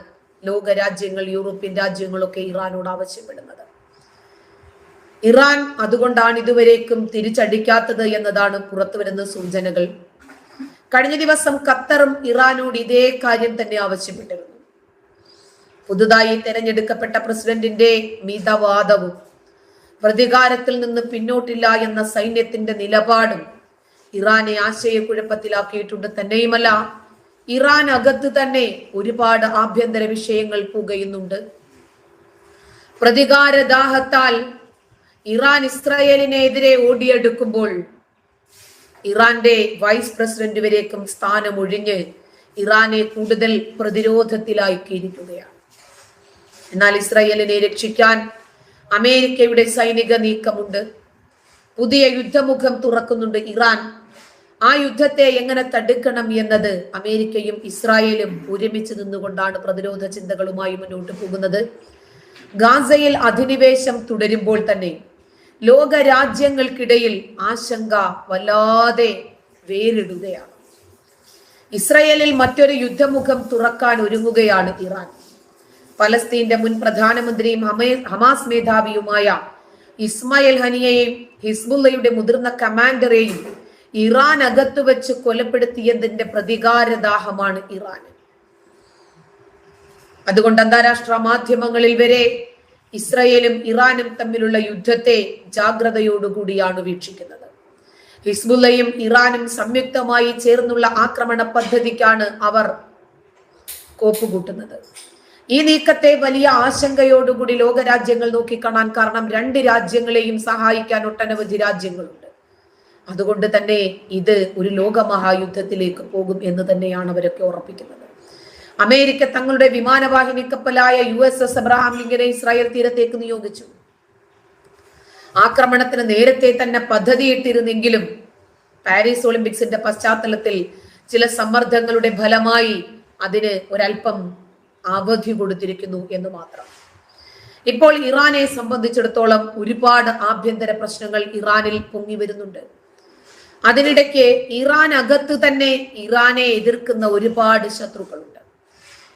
ലോകരാജ്യങ്ങൾ, യൂറോപ്യൻ രാജ്യങ്ങളൊക്കെ ഇറാനോട് ആവശ്യപ്പെടുന്നത്. ഇറാൻ അതുകൊണ്ടാണ് ഇതുവരേക്കും തിരിച്ചടിക്കാത്തത് എന്നതാണ് പുറത്തുവരുന്ന സൂചനകൾ. കഴിഞ്ഞ ദിവസം ഖത്തറും ഇറാനോട് ഇതേ കാര്യം തന്നെ ആവശ്യപ്പെട്ടിരുന്നു. പുതുതായി തെരഞ്ഞെടുക്കപ്പെട്ട പ്രസിഡന്റിന്റെ മിതവാദവും പ്രതികാരത്തിൽ നിന്ന് പിന്നോട്ടില്ല എന്ന സൈന്യത്തിന്റെ നിലപാടും ഇറാനെ ആശയക്കുഴപ്പത്തിലാക്കിയിട്ടുണ്ട്. തന്നെയുമല്ല, ഇറാൻ അകത്ത് തന്നെ ഒരുപാട് ആഭ്യന്തര വിഷയങ്ങൾ പുകയുന്നുണ്ട്. പ്രതികാരദാഹത്താൽ ഇറാൻ ഇസ്രായേലിനെതിരെ ഓടിയെടുക്കുമ്പോൾ ഇറാന്റെ വൈസ് പ്രസിഡന്റ് വരേക്കും സ്ഥാനമൊഴിഞ്ഞ് ഇറാനെ കൂടുതൽ പ്രതിരോധത്തിലാക്കിയിരിക്കുകയാണ്. എന്നാൽ ഇസ്രായേലിനെ രക്ഷിക്കാൻ അമേരിക്കയുടെ സൈനിക നീക്കമുണ്ട്. പുതിയ യുദ്ധമുഖം തുറക്കുന്നുണ്ട് ഇറാൻ. ആ യുദ്ധത്തെ എങ്ങനെ തടുക്കണം എന്നത് അമേരിക്കയും ഇസ്രായേലും ഒരുമിച്ച് നിന്നുകൊണ്ടാണ് പ്രതിരോധ ചിന്തകളുമായി മുന്നോട്ട് പോകുന്നത്. ഗാസയിൽ അധിനിവേശം തുടരുമ്പോൾ തന്നെ ലോക രാജ്യങ്ങൾക്കിടയിൽ ആശങ്ക വല്ലാതെ വേറിടുകയാണ്. ഇസ്രായേലിൽ മറ്റൊരു യുദ്ധമുഖം തുറക്കാൻ ഒരുങ്ങുകയാണ് ഇറാൻ. പലസ്തീന്റെ മുൻ പ്രധാനമന്ത്രിയും ഹമാസ് മേധാവിയുമായ ഇസ്മായിൽ ഹനിയെയും ഹിസ്ബുള്ളയുടെ മുതിർന്ന കമാൻഡറെയും ഇറാൻ അകത്തു വെച്ച് കൊലപ്പെടുത്തിയതിന്റെ പ്രതികാരദാഹമാണ് ഇറാൻ. അതുകൊണ്ട് അന്താരാഷ്ട്ര മാധ്യമങ്ങളിൽ വരെ ഇസ്രായേലും ഇറാനും തമ്മിലുള്ള യുദ്ധത്തെ ജാഗ്രതയോടുകൂടിയാണ് വീക്ഷിക്കുന്നത്. ഹിസ്ബുള്ളയും ഇറാനും സംയുക്തമായി ചേർന്നുള്ള ആക്രമണ പദ്ധതിക്കാണ് അവർ കോപ്പുകൂട്ടുന്നത്. ഈ നീക്കത്തെ വലിയ ആശങ്കയോടുകൂടി ലോകരാജ്യങ്ങൾ നോക്കിക്കാണാൻ കാരണം രണ്ട് രാജ്യങ്ങളെയും സഹായിക്കാൻ ഒട്ടനവധി രാജ്യങ്ങളുണ്ട്. അതുകൊണ്ട് തന്നെ ഇത് ഒരു ലോകമഹായുദ്ധത്തിലേക്ക് പോകും എന്ന് തന്നെയാണ് അവരൊക്കെ ഉറപ്പിക്കുന്നത്. അമേരിക്ക തങ്ങളുടെ വിമാനവാഹിനി കപ്പലായ USS അബ്രഹാം ലിങ്കനെ ഇസ്രായേൽ തീരത്തേക്ക് നിയോഗിച്ചു. ആക്രമണത്തിന് നേരത്തെ തന്നെ പദ്ധതിയിട്ടിരുന്നെങ്കിലും പാരീസ് ഒളിമ്പിക്സിന്റെ പശ്ചാത്തലത്തിൽ ചില സമ്മർദ്ദങ്ങളുടെ ഫലമായി അതിന് ഒരല്പം അവധി കൊടുത്തിരിക്കുന്നു എന്ന് മാത്രം. ഇപ്പോൾ ഇറാനെ സംബന്ധിച്ചിടത്തോളം ഒരുപാട് ആഭ്യന്തര പ്രശ്നങ്ങൾ ഇറാനിൽ പൊങ്ങി വരുന്നുണ്ട്. അതിനിടയ്ക്ക് ഇറാൻ അകത്ത് തന്നെ ഇറാനെ എതിർക്കുന്ന ഒരുപാട് ശത്രുക്കളുണ്ട്.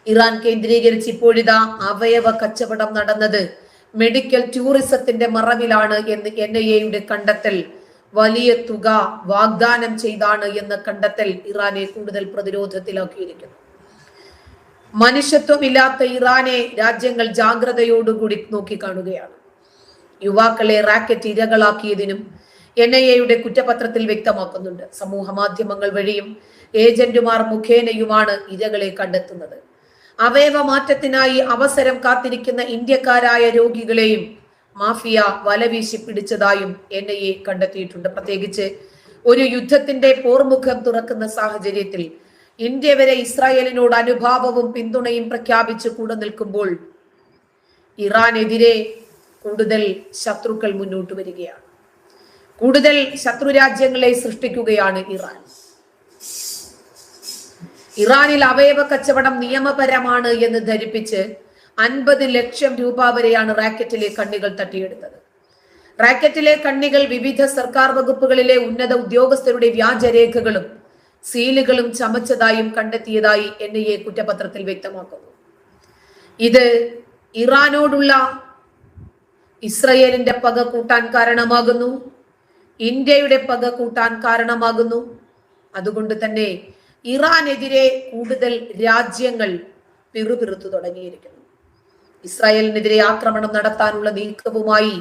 ഇറാൻ കേന്ദ്രീകരിച്ച് ഇപ്പോഴിതാ അവയവ കച്ചവടം നടന്നത് മെഡിക്കൽ ടൂറിസത്തിന്റെ മറവിലാണ് എന്ന് NIA കണ്ടെത്തൽ, വലിയ തുക വാഗ്ദാനം ചെയ്താണ് എന്ന കണ്ടെത്തൽ ഇറാനെ കൂടുതൽ പ്രതിരോധത്തിലാക്കിയിരിക്കുന്നു. മനുഷ്യത്വമില്ലാത്ത ഇറാനെ രാജ്യങ്ങൾ ജാഗ്രതയോടുകൂടി നോക്കിക്കാണുകയാണ്. യുവാക്കളെ റാക്കറ്റ് ഇരകളാക്കിയതിനും NIA കുറ്റപത്രത്തിൽ വ്യക്തമാക്കുന്നുണ്ട്. സമൂഹ മാധ്യമങ്ങൾ വഴിയും ഏജന്റുമാർ മുഖേനയുമാണ് ഇരകളെ കണ്ടെത്തുന്നത്. അവയവ മാറ്റത്തിനായി അവസരം കാത്തിരിക്കുന്ന ഇന്ത്യക്കാരായ രോഗികളെയും മാഫിയ വലവീശി പിടിച്ചതായും NIA കണ്ടെത്തിയിട്ടുണ്ട്. പ്രത്യേകിച്ച് ഒരു യുദ്ധത്തിന്റെ പോർമുഖം തുറക്കുന്ന സാഹചര്യത്തിൽ ഇന്ത്യ വരെ ഇസ്രായേലിനോട് അനുഭാവവും പിന്തുണയും പ്രഖ്യാപിച്ച് കൂടെ നിൽക്കുമ്പോൾ ഇറാനെതിരെ കൂടുതൽ ശത്രുക്കൾ മുന്നോട്ട് വരികയാണ്. കൂടുതൽ ശത്രു രാജ്യങ്ങളെ സൃഷ്ടിക്കുകയാണ് ഇറാൻ. ഇറാനിൽ അവയവ കച്ചവടം നിയമപരമാണ് എന്ന് ധരിപ്പിച്ച് 50 ലക്ഷം രൂപ വരെയാണ് റാക്കറ്റിലെ കണ്ണികൾ തട്ടിയെടുത്തത്. റാക്കറ്റിലെ കണ്ണികൾ വിവിധ സർക്കാർ വകുപ്പുകളിലെ ഉന്നത ഉദ്യോഗസ്ഥരുടെ വ്യാജരേഖകളും സീലുകളും ചമച്ചതായും കണ്ടെത്തിയതായി NIA കുറ്റപത്രത്തിൽ വ്യക്തമാക്കുന്നു. ഇത് ഇറാനോടുള്ള ഇസ്രയേലിന്റെ പക കൂട്ടാൻ കാരണമാകുന്നു, ഇന്ത്യയുടെ പക കൂട്ടാൻ കാരണമാകുന്നു. അതുകൊണ്ട് തന്നെ ഇറാനെതിരെ കൂടുതൽ രാജ്യങ്ങൾ പിറുപിറുത്തു തുടങ്ങിയിരിക്കുന്നു. ഇസ്രായേലിനെതിരെ ആക്രമണം നടത്താനുള്ള നീക്കവുമായി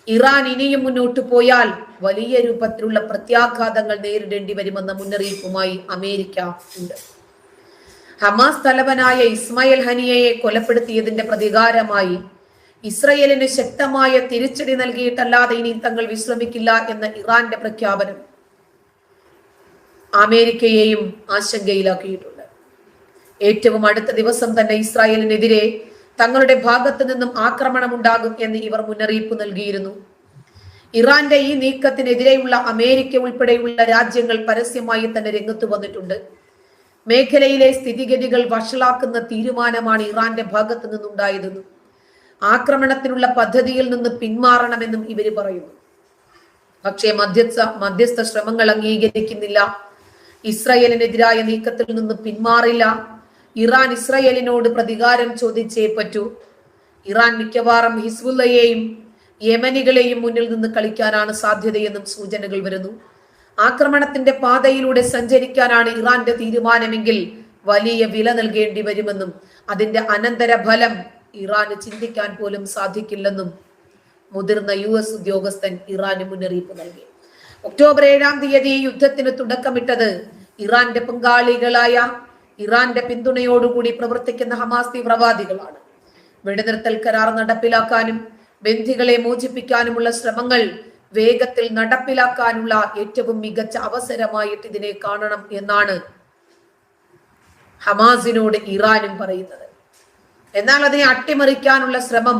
ഇറാൻ ഇനിയും മുന്നോട്ട് പോയാൽ വലിയ രൂപത്തിലുള്ള പ്രത്യാഘാതങ്ങൾ നേരിടേണ്ടി വരുമെന്ന മുന്നറിയിപ്പുമായി അമേരിക്ക ഉണ്ട്. ഹമാസ് തലവനായ ഇസ്മായിൽ ഹനിയയെ കൊലപ്പെടുത്തിയതിന്റെ പ്രതികാരമായി ഇസ്രയേലിന് ശക്തമായ തിരിച്ചടി നൽകിയിട്ടല്ലാതെ ഇനി തങ്ങൾ വിശ്രമിക്കില്ല എന്ന ഇറാന്റെ പ്രഖ്യാപനം അമേരിക്കയെയും ആശങ്കയിലാക്കിയിട്ടുണ്ട്. ഏറ്റവും അടുത്ത ദിവസം തന്നെ ഇസ്രായേലിനെതിരെ തങ്ങളുടെ ഭാഗത്ത് നിന്നും ആക്രമണം ഉണ്ടാകും എന്ന് ഇവർ മുന്നറിയിപ്പ് നൽകിയിരുന്നു. ഇറാന്റെ ഈ നീക്കത്തിനെതിരെയുള്ള അമേരിക്ക ഉൾപ്പെടെയുള്ള രാജ്യങ്ങൾ പരസ്യമായി തന്നെ രംഗത്ത് വന്നിട്ടുണ്ട്. മേഖലയിലെ സ്ഥിതിഗതികൾ വഷളാക്കുന്ന തീരുമാനമാണ് ഇറാന്റെ ഭാഗത്ത് നിന്നുണ്ടായതെന്നും ആക്രമണത്തിനുള്ള പദ്ധതിയിൽ നിന്ന് പിന്മാറണമെന്നും ഇവര് പറയുന്നു. പക്ഷേ മധ്യസ്ഥ ശ്രമങ്ങൾ അംഗീകരിക്കുന്നില്ല. ഇസ്രായേലിനെതിരായ നീക്കത്തിൽ നിന്ന് പിന്മാറില്ല. ഇറാൻ ഇസ്രായേലിനോട് പ്രതികാരം ചോദിച്ചേ പറ്റൂ. ഇറാൻ മിക്കവാറും ഹിസ്ബുള്ളയെയും യമനികളെയും മുന്നിൽ നിന്ന് കളിക്കാനാണ് സാധ്യതയെന്നും സൂചനകൾ വരുന്നു. ആക്രമണത്തിന്റെ പാതയിലൂടെ സഞ്ചരിക്കാനാണ് ഇറാന്റെ തീരുമാനമെങ്കിൽ വലിയ വില നൽകേണ്ടി വരുമെന്നും അതിന്റെ അനന്തരഫലം ഇറാന് ചിന്തിക്കാൻ പോലും സാധിക്കില്ലെന്നും മുതിർന്ന US ഉദ്യോഗസ്ഥൻ ഇറാന് മുന്നറിയിപ്പ് നൽകി. ഒക്ടോബർ 7-ാം തീയതി യുദ്ധത്തിന് തുടക്കമിട്ടത് ഇറാന്റെ പങ്കാളികളായ ഇറാന്റെ പിന്തുണയോടുകൂടി പ്രവർത്തിക്കുന്ന ഹമാസ് തീവ്രവാദികളാണ്. വെടിനിർത്തൽ കരാർ നടപ്പിലാക്കാനും ബന്ദികളെ മോചിപ്പിക്കാനുമുള്ള ശ്രമങ്ങൾ വേഗത്തിൽ നടപ്പിലാക്കാനുള്ള ഏറ്റവും മികച്ച അവസരമായിട്ട് ഇതിനെ കാണണം എന്നാണ് ഹമാസിനോട് ഇറാനും പറയുന്നത്. എന്നാൽ അതിനെ അട്ടിമറിക്കാനുള്ള ശ്രമം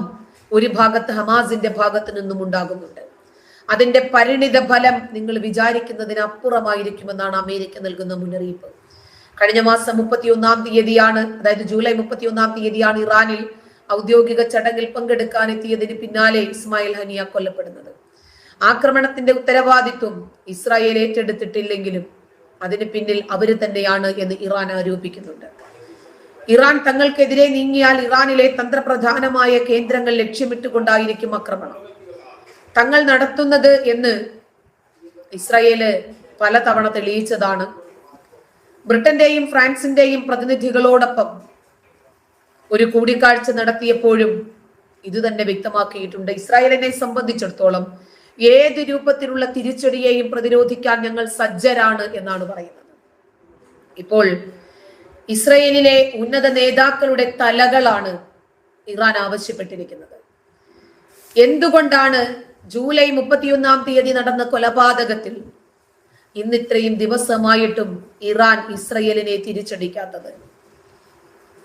ഒരു ഭാഗത്ത് ഹമാസിന്റെ ഭാഗത്ത് നിന്നും ഉണ്ടാകുന്നുണ്ട്. അതിന്റെ പരിണിത ഫലം നിങ്ങൾ വിചാരിക്കുന്നതിനപ്പുറമായിരിക്കുമെന്നാണ് അമേരിക്ക നൽകുന്ന മുന്നറിയിപ്പ്. കഴിഞ്ഞ മാസം 31-ാം തീയതിയാണ്, അതായത് ജൂലൈ 31-ാം തീയതിയാണ് ഇറാനിൽ ഔദ്യോഗിക ചടങ്ങിൽ പങ്കെടുക്കാൻ എത്തിയതിന് പിന്നാലെ ഇസ്മായിൽ ഹനിയ കൊല്ലപ്പെടുന്നത്. ആക്രമണത്തിന്റെ ഉത്തരവാദിത്വം ഇസ്രായേൽ ഏറ്റെടുത്തിട്ടില്ലെങ്കിലും അതിന് പിന്നിൽ അവര് തന്നെയാണ് എന്ന് ഇറാൻ ആരോപിക്കുന്നുണ്ട്. ഇറാൻ തങ്ങൾക്കെതിരെ നീങ്ങിയാൽ ഇറാനിലെ തന്ത്രപ്രധാനമായ കേന്ദ്രങ്ങൾ ലക്ഷ്യമിട്ടുകൊണ്ടായിരിക്കും ആക്രമണം തങ്ങൾ നടത്തുന്നത് എന്ന് ഇസ്രായേല് പലതവണ തെളിയിച്ചതാണ്. ബ്രിട്ടന്റെയും ഫ്രാൻസിന്റെയും പ്രതിനിധികളോടൊപ്പം ഒരു കൂടിക്കാഴ്ച നടത്തിയപ്പോഴും ഇത് തന്നെ വ്യക്തമാക്കിയിട്ടുണ്ട്. ഇസ്രായേലിനെ സംബന്ധിച്ചിടത്തോളം ഏത് രൂപത്തിലുള്ള തിരിച്ചടിയെയും പ്രതിരോധിക്കാൻ ഞങ്ങൾ സജ്ജരാണ് എന്നാണ് പറയുന്നത്. ഇപ്പോൾ ഇസ്രായേലിലെ ഉന്നത നേതാക്കളുടെ തലകളാണ് ഇറാൻ ആവശ്യപ്പെട്ടിരിക്കുന്നത്. എന്തുകൊണ്ടാണ് ജൂലൈ 31-ാം തീയതി നടന്ന കൊലപാതകത്തിൽ ഇന്നിത്രയും ദിവസമായിട്ടും ഇറാൻ ഇസ്രായേലിനെ തിരിച്ചടിക്കാത്തത്?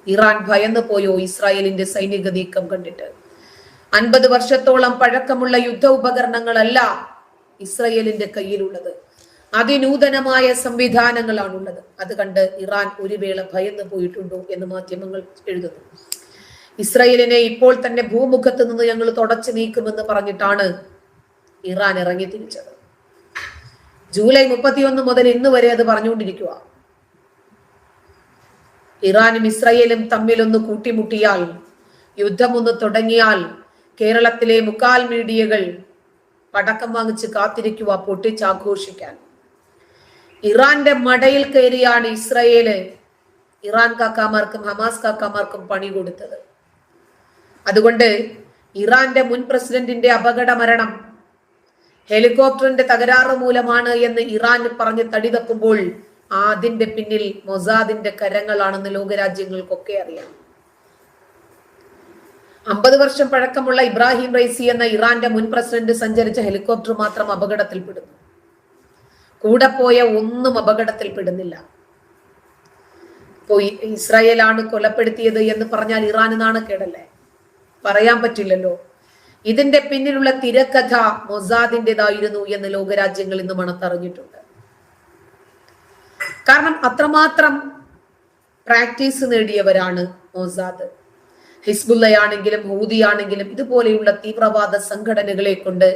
ഇറാൻ ഭയന്നു പോയോ ഇസ്രായേലിന്റെ സൈനിക നീക്കം കണ്ടിട്ട്? 50 വർഷത്തോളം പഴക്കമുള്ള യുദ്ധ ഉപകരണങ്ങളല്ല ഇസ്രായേലിന്റെ കയ്യിലുള്ളത്, അതിനൂതനമായ സംവിധാനങ്ങളാണുള്ളത്. അത് കണ്ട് ഇറാൻ ഒരു വേള ഭയന്നു പോയിട്ടുണ്ടോ എന്ന് മാധ്യമങ്ങൾ എഴുതുന്നു. ഇസ്രായേലിനെ ഇപ്പോൾ തന്നെ ഭൂമുഖത്ത് നിന്ന് ഞങ്ങൾ തുടച്ചു നീക്കുമെന്ന് പറഞ്ഞിട്ടാണ് ഇറാൻ ഇറങ്ങി തിരിച്ചത്. ജൂലൈ 31 മുതൽ ഇന്ന് വരെ അത് പറഞ്ഞുകൊണ്ടിരിക്കുക. ഇറാനും ഇസ്രായേലും തമ്മിലൊന്ന് കൂട്ടിമുട്ടിയാൽ, യുദ്ധമൊന്ന് തുടങ്ങിയാൽ കേരളത്തിലെ മുക്കാൽ മീഡിയകൾ പടക്കം വാങ്ങിച്ച് കാത്തിരിക്കുക പൊട്ടിച്ചാഘോഷിക്കാൻ. ഇറാന്റെ മടയിൽ കയറിയാണ് ഇസ്രായേല് ഇറാൻ കാക്കാമാർക്കും ഹമാസ് കാക്കാമാർക്കും പണി കൊടുത്തത്. അതുകൊണ്ട് ഇറാന്റെ മുൻ പ്രസിഡന്റിന്റെ അപകട മരണം ഹെലികോപ്റ്ററിന്റെ തകരാറ് മൂലമാണ് എന്ന് ഇറാൻ പറഞ്ഞ് തടി തപ്പുമ്പോൾ അതിന്റെ പിന്നിൽ മൊസാദിന്റെ കരങ്ങളാണെന്ന് ലോകരാജ്യങ്ങൾക്കൊക്കെ അറിയാം. 50 വർഷം പഴക്കമുള്ള ഇബ്രാഹിം റൈസി എന്ന ഇറാന്റെ മുൻ പ്രസിഡന്റ് സഞ്ചരിച്ച ഹെലികോപ്റ്റർ മാത്രം അപകടത്തിൽപ്പെടുന്നു. കൂടെ പോയ ഒന്നും അപകടത്തിൽപ്പെടുന്നില്ല. ഇപ്പോ ഇസ്രായേലാണ് കൊലപ്പെടുത്തിയത് എന്ന് പറഞ്ഞാൽ ഇറാന് നാണക്കേടല്ലേ? പറയാൻ പറ്റില്ലല്ലോ. ഇതിന്റെ പിന്നിലുള്ള തിരക്കഥ മൊസാദിന്റേതായിരുന്നു എന്ന് ലോകരാജ്യങ്ങൾ ഇന്ന് മണത്തറിഞ്ഞിട്ടുണ്ട്. കാരണം അത്രമാത്രം പ്രാക്ടീസ് നേടിയവരാണ് മൊസാദ്. ഹിസ്ബുള്ളയാണെങ്കിലും ഹൂതിയാണെങ്കിലും ഇതുപോലെയുള്ള തീവ്രവാദ സംഘടനകളെ കൊണ്ട്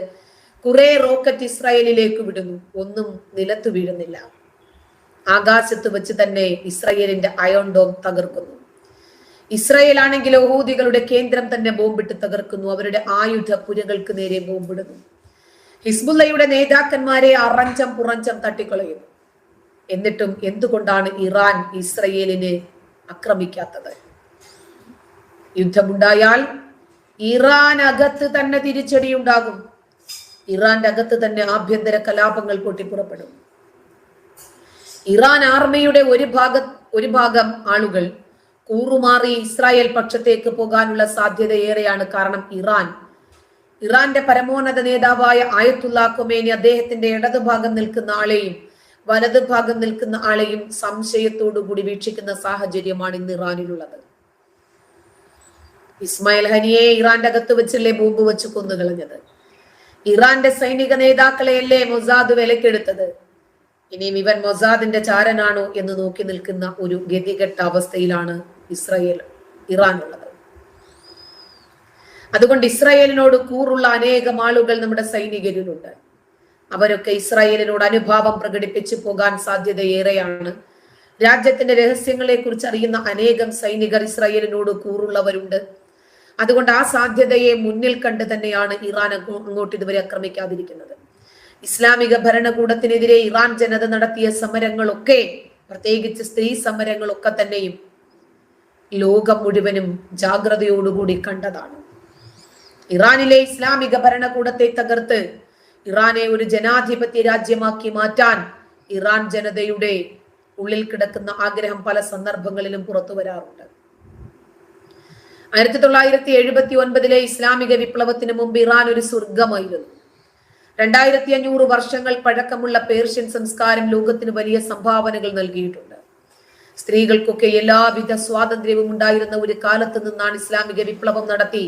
കുറെ റോക്കറ്റ് ഇസ്രായേലിലേക്ക് വിടുന്നു, ഒന്നും നിലത്ത് വീഴുന്നില്ല. ആകാശത്ത് വെച്ച് തന്നെ ഇസ്രായേലിന്റെ അയോൺ ഡോം തകർക്കുന്നു. ഇസ്രായേൽ ആണെങ്കിലോ ഹൂതികളുടെ കേന്ദ്രം തന്നെ ബോംബിട്ട് തകർക്കുന്നു. അവരുടെ ആയുധ പുരകൾക്ക് നേരെ ബോംബിടുന്നു. ഹിസ്ബുള്ളയുടെ നേതാക്കന്മാരെ അറഞ്ചം പുറഞ്ചം തട്ടിക്കളയുന്നു. എന്നിട്ടും എന്തുകൊണ്ടാണ് ഇറാൻ ഇസ്രായേലിനെ ആക്രമിക്കാത്തത്? യുദ്ധമുണ്ടായാൽ ഇറാൻ അകത്ത് തന്നെ തിരിച്ചടി ഉണ്ടാകും. ഇറാന്റെ അകത്ത് തന്നെ ആഭ്യന്തര കലാപങ്ങൾ പൊട്ടിപ്പുറപ്പെടും. ഇറാൻ ആർമിയുടെ ഒരു ഭാഗം ആളുകൾ കൂറുമാറി ഇസ്രായേൽ പക്ഷത്തേക്ക് പോകാനുള്ള സാധ്യത ഏറെയാണ്. കാരണം ഇറാന്റെ പരമോന്നത നേതാവായ ആയത്തുല്ലാ ഖൊമേനി അദ്ദേഹത്തിന്റെ ഇടതുഭാഗം നിൽക്കുന്ന ആളെയും വലതു ഭാഗം നിൽക്കുന്ന ആളെയും സംശയത്തോടു കൂടി വീക്ഷിക്കുന്ന സാഹചര്യമാണ് ഇന്ന് ഇറാനിലുള്ളത്. ഇസ്മായിൽ ഹനിയെ ഇറാന്റെ അകത്ത് വെച്ചല്ലേ ബോംബ് വെച്ച് കൊന്നുകളഞ്ഞത്? ഇറാന്റെ സൈനിക നേതാക്കളെയല്ലേ മൊസാദ് വിലക്കെടുത്തത്? ഇനിയും ഇവൻ മൊസാദിന്റെ ചാരനാണോ എന്ന് നോക്കി നിൽക്കുന്ന ഒരു ഗതികെട്ട അവസ്ഥയിലാണ് ഇറാനുള്ളത്. അതുകൊണ്ട് ഇസ്രായേലിനോട് കൂറുള്ള അനേകം ആളുകൾ നമ്മുടെ സൈനികരിലുണ്ട്. അവരൊക്കെ ഇസ്രായേലിനോട് അനുഭാവം പ്രകടിപ്പിച്ചു പോകാൻ സാധ്യതയേറെയാണ്. രാജ്യത്തിന്റെ രഹസ്യങ്ങളെ കുറിച്ച് അറിയുന്ന അനേകം സൈനികർ ഇസ്രായേലിനോട് കൂറുള്ളവരുണ്ട്. അതുകൊണ്ട് ആ സാധ്യതയെ മുന്നിൽ കണ്ട് തന്നെയാണ് ഇറാൻ അങ്ങോട്ട് ഇതുവരെ ആക്രമിക്കാതിരിക്കുന്നത്. ഇസ്ലാമിക ഭരണകൂടത്തിനെതിരെ ഇറാൻ ജനത നടത്തിയ സമരങ്ങളൊക്കെ, പ്രത്യേകിച്ച് സ്ത്രീ സമരങ്ങളൊക്കെ തന്നെയും ലോകം മുഴുവനും ജാഗ്രതയോടുകൂടി കണ്ടതാണ്. ഇറാനിലെ ഇസ്ലാമിക ഭരണകൂടത്തെ തകർത്ത് ഇറാനെ ഒരു ജനാധിപത്യ രാജ്യമാക്കി മാറ്റാൻ ഇറാൻ ജനതയുടെ ഉള്ളിൽ കിടക്കുന്ന ആഗ്രഹം പല സന്ദർഭങ്ങളിലും പുറത്തു വരാറുണ്ട്. 1979 ഇസ്ലാമിക വിപ്ലവത്തിന് മുമ്പ് ഇറാൻ ഒരു സ്വർഗമായിരുന്നു. 2500 വർഷങ്ങൾ പഴക്കമുള്ള പേർഷ്യൻ സംസ്കാരം ലോകത്തിന് വലിയ സംഭാവനകൾ നൽകിയിട്ടുണ്ട്. സ്ത്രീകൾക്കൊക്കെ എല്ലാവിധ സ്വാതന്ത്ര്യവും ഉണ്ടായിരുന്ന ഒരു കാലത്ത് നിന്നാണ് ഇസ്ലാമിക വിപ്ലവം നടത്തി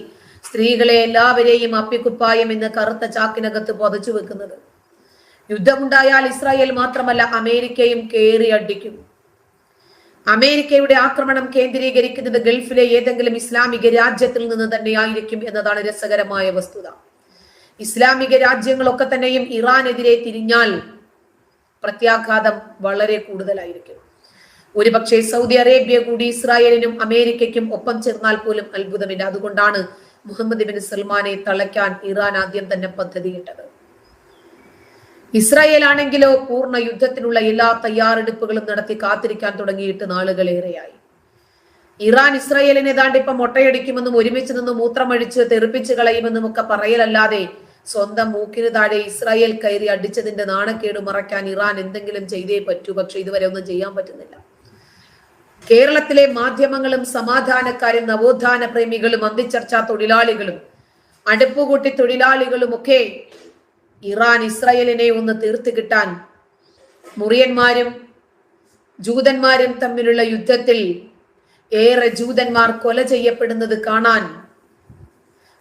സ്ത്രീകളെ എല്ലാവരെയും അപ്പിക്കുപ്പായം എന്ന് കറുത്ത ചാക്കിനകത്ത് പൊതച്ചു വെക്കുന്നത്. യുദ്ധമുണ്ടായാൽ ഇസ്രായേൽ മാത്രമല്ല അമേരിക്കയും കയറി അടിക്കും. അമേരിക്കയുടെ ആക്രമണം കേന്ദ്രീകരിക്കുന്നത് ഗൾഫിലെ ഏതെങ്കിലും ഇസ്ലാമിക രാജ്യത്തിൽ നിന്ന് തന്നെയായിരിക്കും എന്നതാണ് രസകരമായ വസ്തുത. ഇസ്ലാമിക രാജ്യങ്ങളൊക്കെ തന്നെയും ഇറാനെതിരെ തിരിഞ്ഞാൽ പ്രത്യാഘാതം വളരെ കൂടുതലായിരിക്കും. ഒരുപക്ഷെ സൗദി അറേബ്യ കൂടി ഇസ്രായേലിനും അമേരിക്കയ്ക്കും ഒപ്പം ചേർന്നാൽ പോലും അത്ഭുതമില്ല. അതുകൊണ്ടാണ് മുഹമ്മദ് ബിൻ സൽമാനെ തളയ്ക്കാൻ ഇറാൻ ആദ്യം തന്നെ പദ്ധതിയിട്ടത്. ഇസ്രായേൽ ആണെങ്കിലോ പൂർണ്ണ യുദ്ധത്തിനുള്ള എല്ലാ തയ്യാറെടുപ്പുകളും നടത്തി കാത്തിരിക്കാൻ തുടങ്ങിയിട്ട് നാളുകളേറെയായി. ഇറാൻ ഇസ്രായേലിനെ ഏതാണ്ട് മൊട്ടയടിക്കുമെന്നും ഒരുമിച്ച് നിന്ന് മൂത്രമഴിച്ച് തെറിപ്പിച്ച് കളയുമെന്നും ഒക്കെ പറയലല്ലാതെ സ്വന്തം മൂക്കിന് താഴെ ഇസ്രായേൽ കയറി അടിച്ചതിന്റെ നാണക്കേട് മറയ്ക്കാൻ ഇറാൻ എന്തെങ്കിലും ചെയ്തേ പറ്റൂ. പക്ഷെ ഇതുവരെ ഒന്നും ചെയ്യാൻ പറ്റുന്നില്ല. കേരളത്തിലെ മാധ്യമങ്ങളും സമാധാനക്കാരും നവോത്ഥാന പ്രേമികളും അന്തിച്ചർച്ചാ തൊഴിലാളികളും അടുപ്പുകൂട്ടി തൊഴിലാളികളും ഒക്കെ ഇറാൻ ഇസ്രായേലിനെ ഒന്ന് തീർത്തു കിട്ടാൻ മുറിയന്മാരും ജൂതന്മാരും തമ്മിലുള്ള യുദ്ധത്തിൽ ഏറെ ജൂതന്മാർ കൊല ചെയ്യപ്പെടുന്നത് കാണാൻ,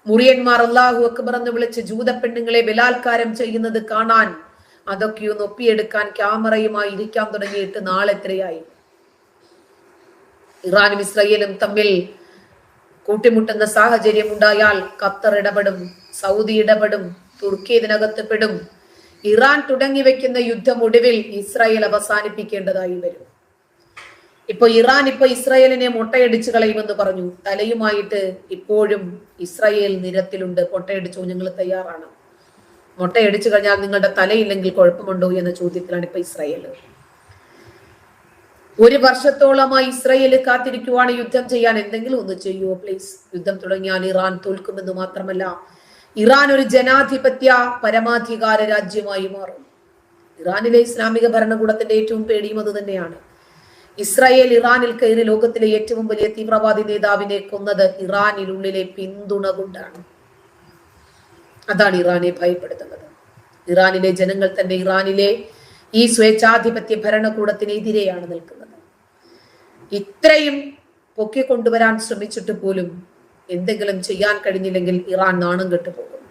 മുറിയന്മാർ അല്ലാഹു അക്ബർ എന്ന് വിളിച്ച് ജൂത പെണ്ണുങ്ങളെ ബലാത്കാരം ചെയ്യുന്നത് കാണാൻ, അതൊക്കെ ഒന്ന് ഒപ്പിയെടുക്കാൻ ക്യാമറയുമായി ഇരിക്കാൻ തുടങ്ങിയിട്ട് നാളെത്രയായി. ഇറാനും ഇസ്രായേലും തമ്മിൽ കൂട്ടിമുട്ടുന്ന സാഹചര്യം ഉണ്ടായാൽ ഖത്തർ ഇടപെടും, സൗദി ഇടപെടും, തുർക്കി ഇതിനകത്ത് പെടും. ഇറാൻ തുടങ്ങി വെക്കുന്ന യുദ്ധം ഒടുവിൽ ഇസ്രായേൽ അവസാനിപ്പിക്കേണ്ടതായി വരും. ഇറാൻ ഇസ്രായേലിനെ മൊട്ടയടിച്ചു കളയുമെന്ന് പറഞ്ഞു. തലയുമായിട്ട് ഇപ്പോഴും ഇസ്രായേൽ നിരത്തിലുണ്ട്. മൊട്ടയടിച്ചോ, ഞങ്ങൾ തയ്യാറാണ്. മൊട്ടയടിച്ചു കഴിഞ്ഞാൽ നിങ്ങളുടെ തലയില്ലെങ്കിൽ കുഴപ്പമുണ്ടോ എന്ന ചോദ്യത്തിലാണ് ഇസ്രായേൽ. 1 വർഷത്തോളമായി ഇസ്രായേൽ കാത്തിരിക്കുവാണ് യുദ്ധം ചെയ്യാൻ. എന്തെങ്കിലും ഒന്ന് ചെയ്യുമോ പ്ലീസ്. യുദ്ധം തുടങ്ങിയാൽ ഇറാൻ തോൽക്കുമെന്ന് മാത്രമല്ല, ഇറാൻ ഒരു ജനാധിപത്യ പരമാധികാര രാജ്യമായി മാറും. ഇറാനിലെ ഇസ്ലാമിക ഭരണകൂടത്തിന്റെ ഏറ്റവും പേടിയും അത് തന്നെയാണ്. ഇസ്രായേൽ ഇറാനിൽ കയറി ലോകത്തിലെ ഏറ്റവും വലിയ തീവ്രവാദി നേതാവിനെ കൊന്നത് ഇറാനിനുള്ളിലെ പിന്തുണ കൊണ്ടാണ്. അതാണ് ഇറാനെ ഭയപ്പെടുത്തുന്നത്. ഇറാനിലെ ജനങ്ങൾ തന്നെ ഇറാനിലെ ഈ സ്വേച്ഛാധിപത്യ ഭരണകൂടത്തിനെതിരെയാണ് നിൽക്കുന്നത്. ഇത്രയും പൊക്കിക്കൊണ്ടുവരാൻ ശ്രമിച്ചിട്ട് പോലും എന്തെങ്കിലും ചെയ്യാൻ കഴിഞ്ഞില്ലെങ്കിൽ ഇറാൻ നാണം കെട്ടുപോകും.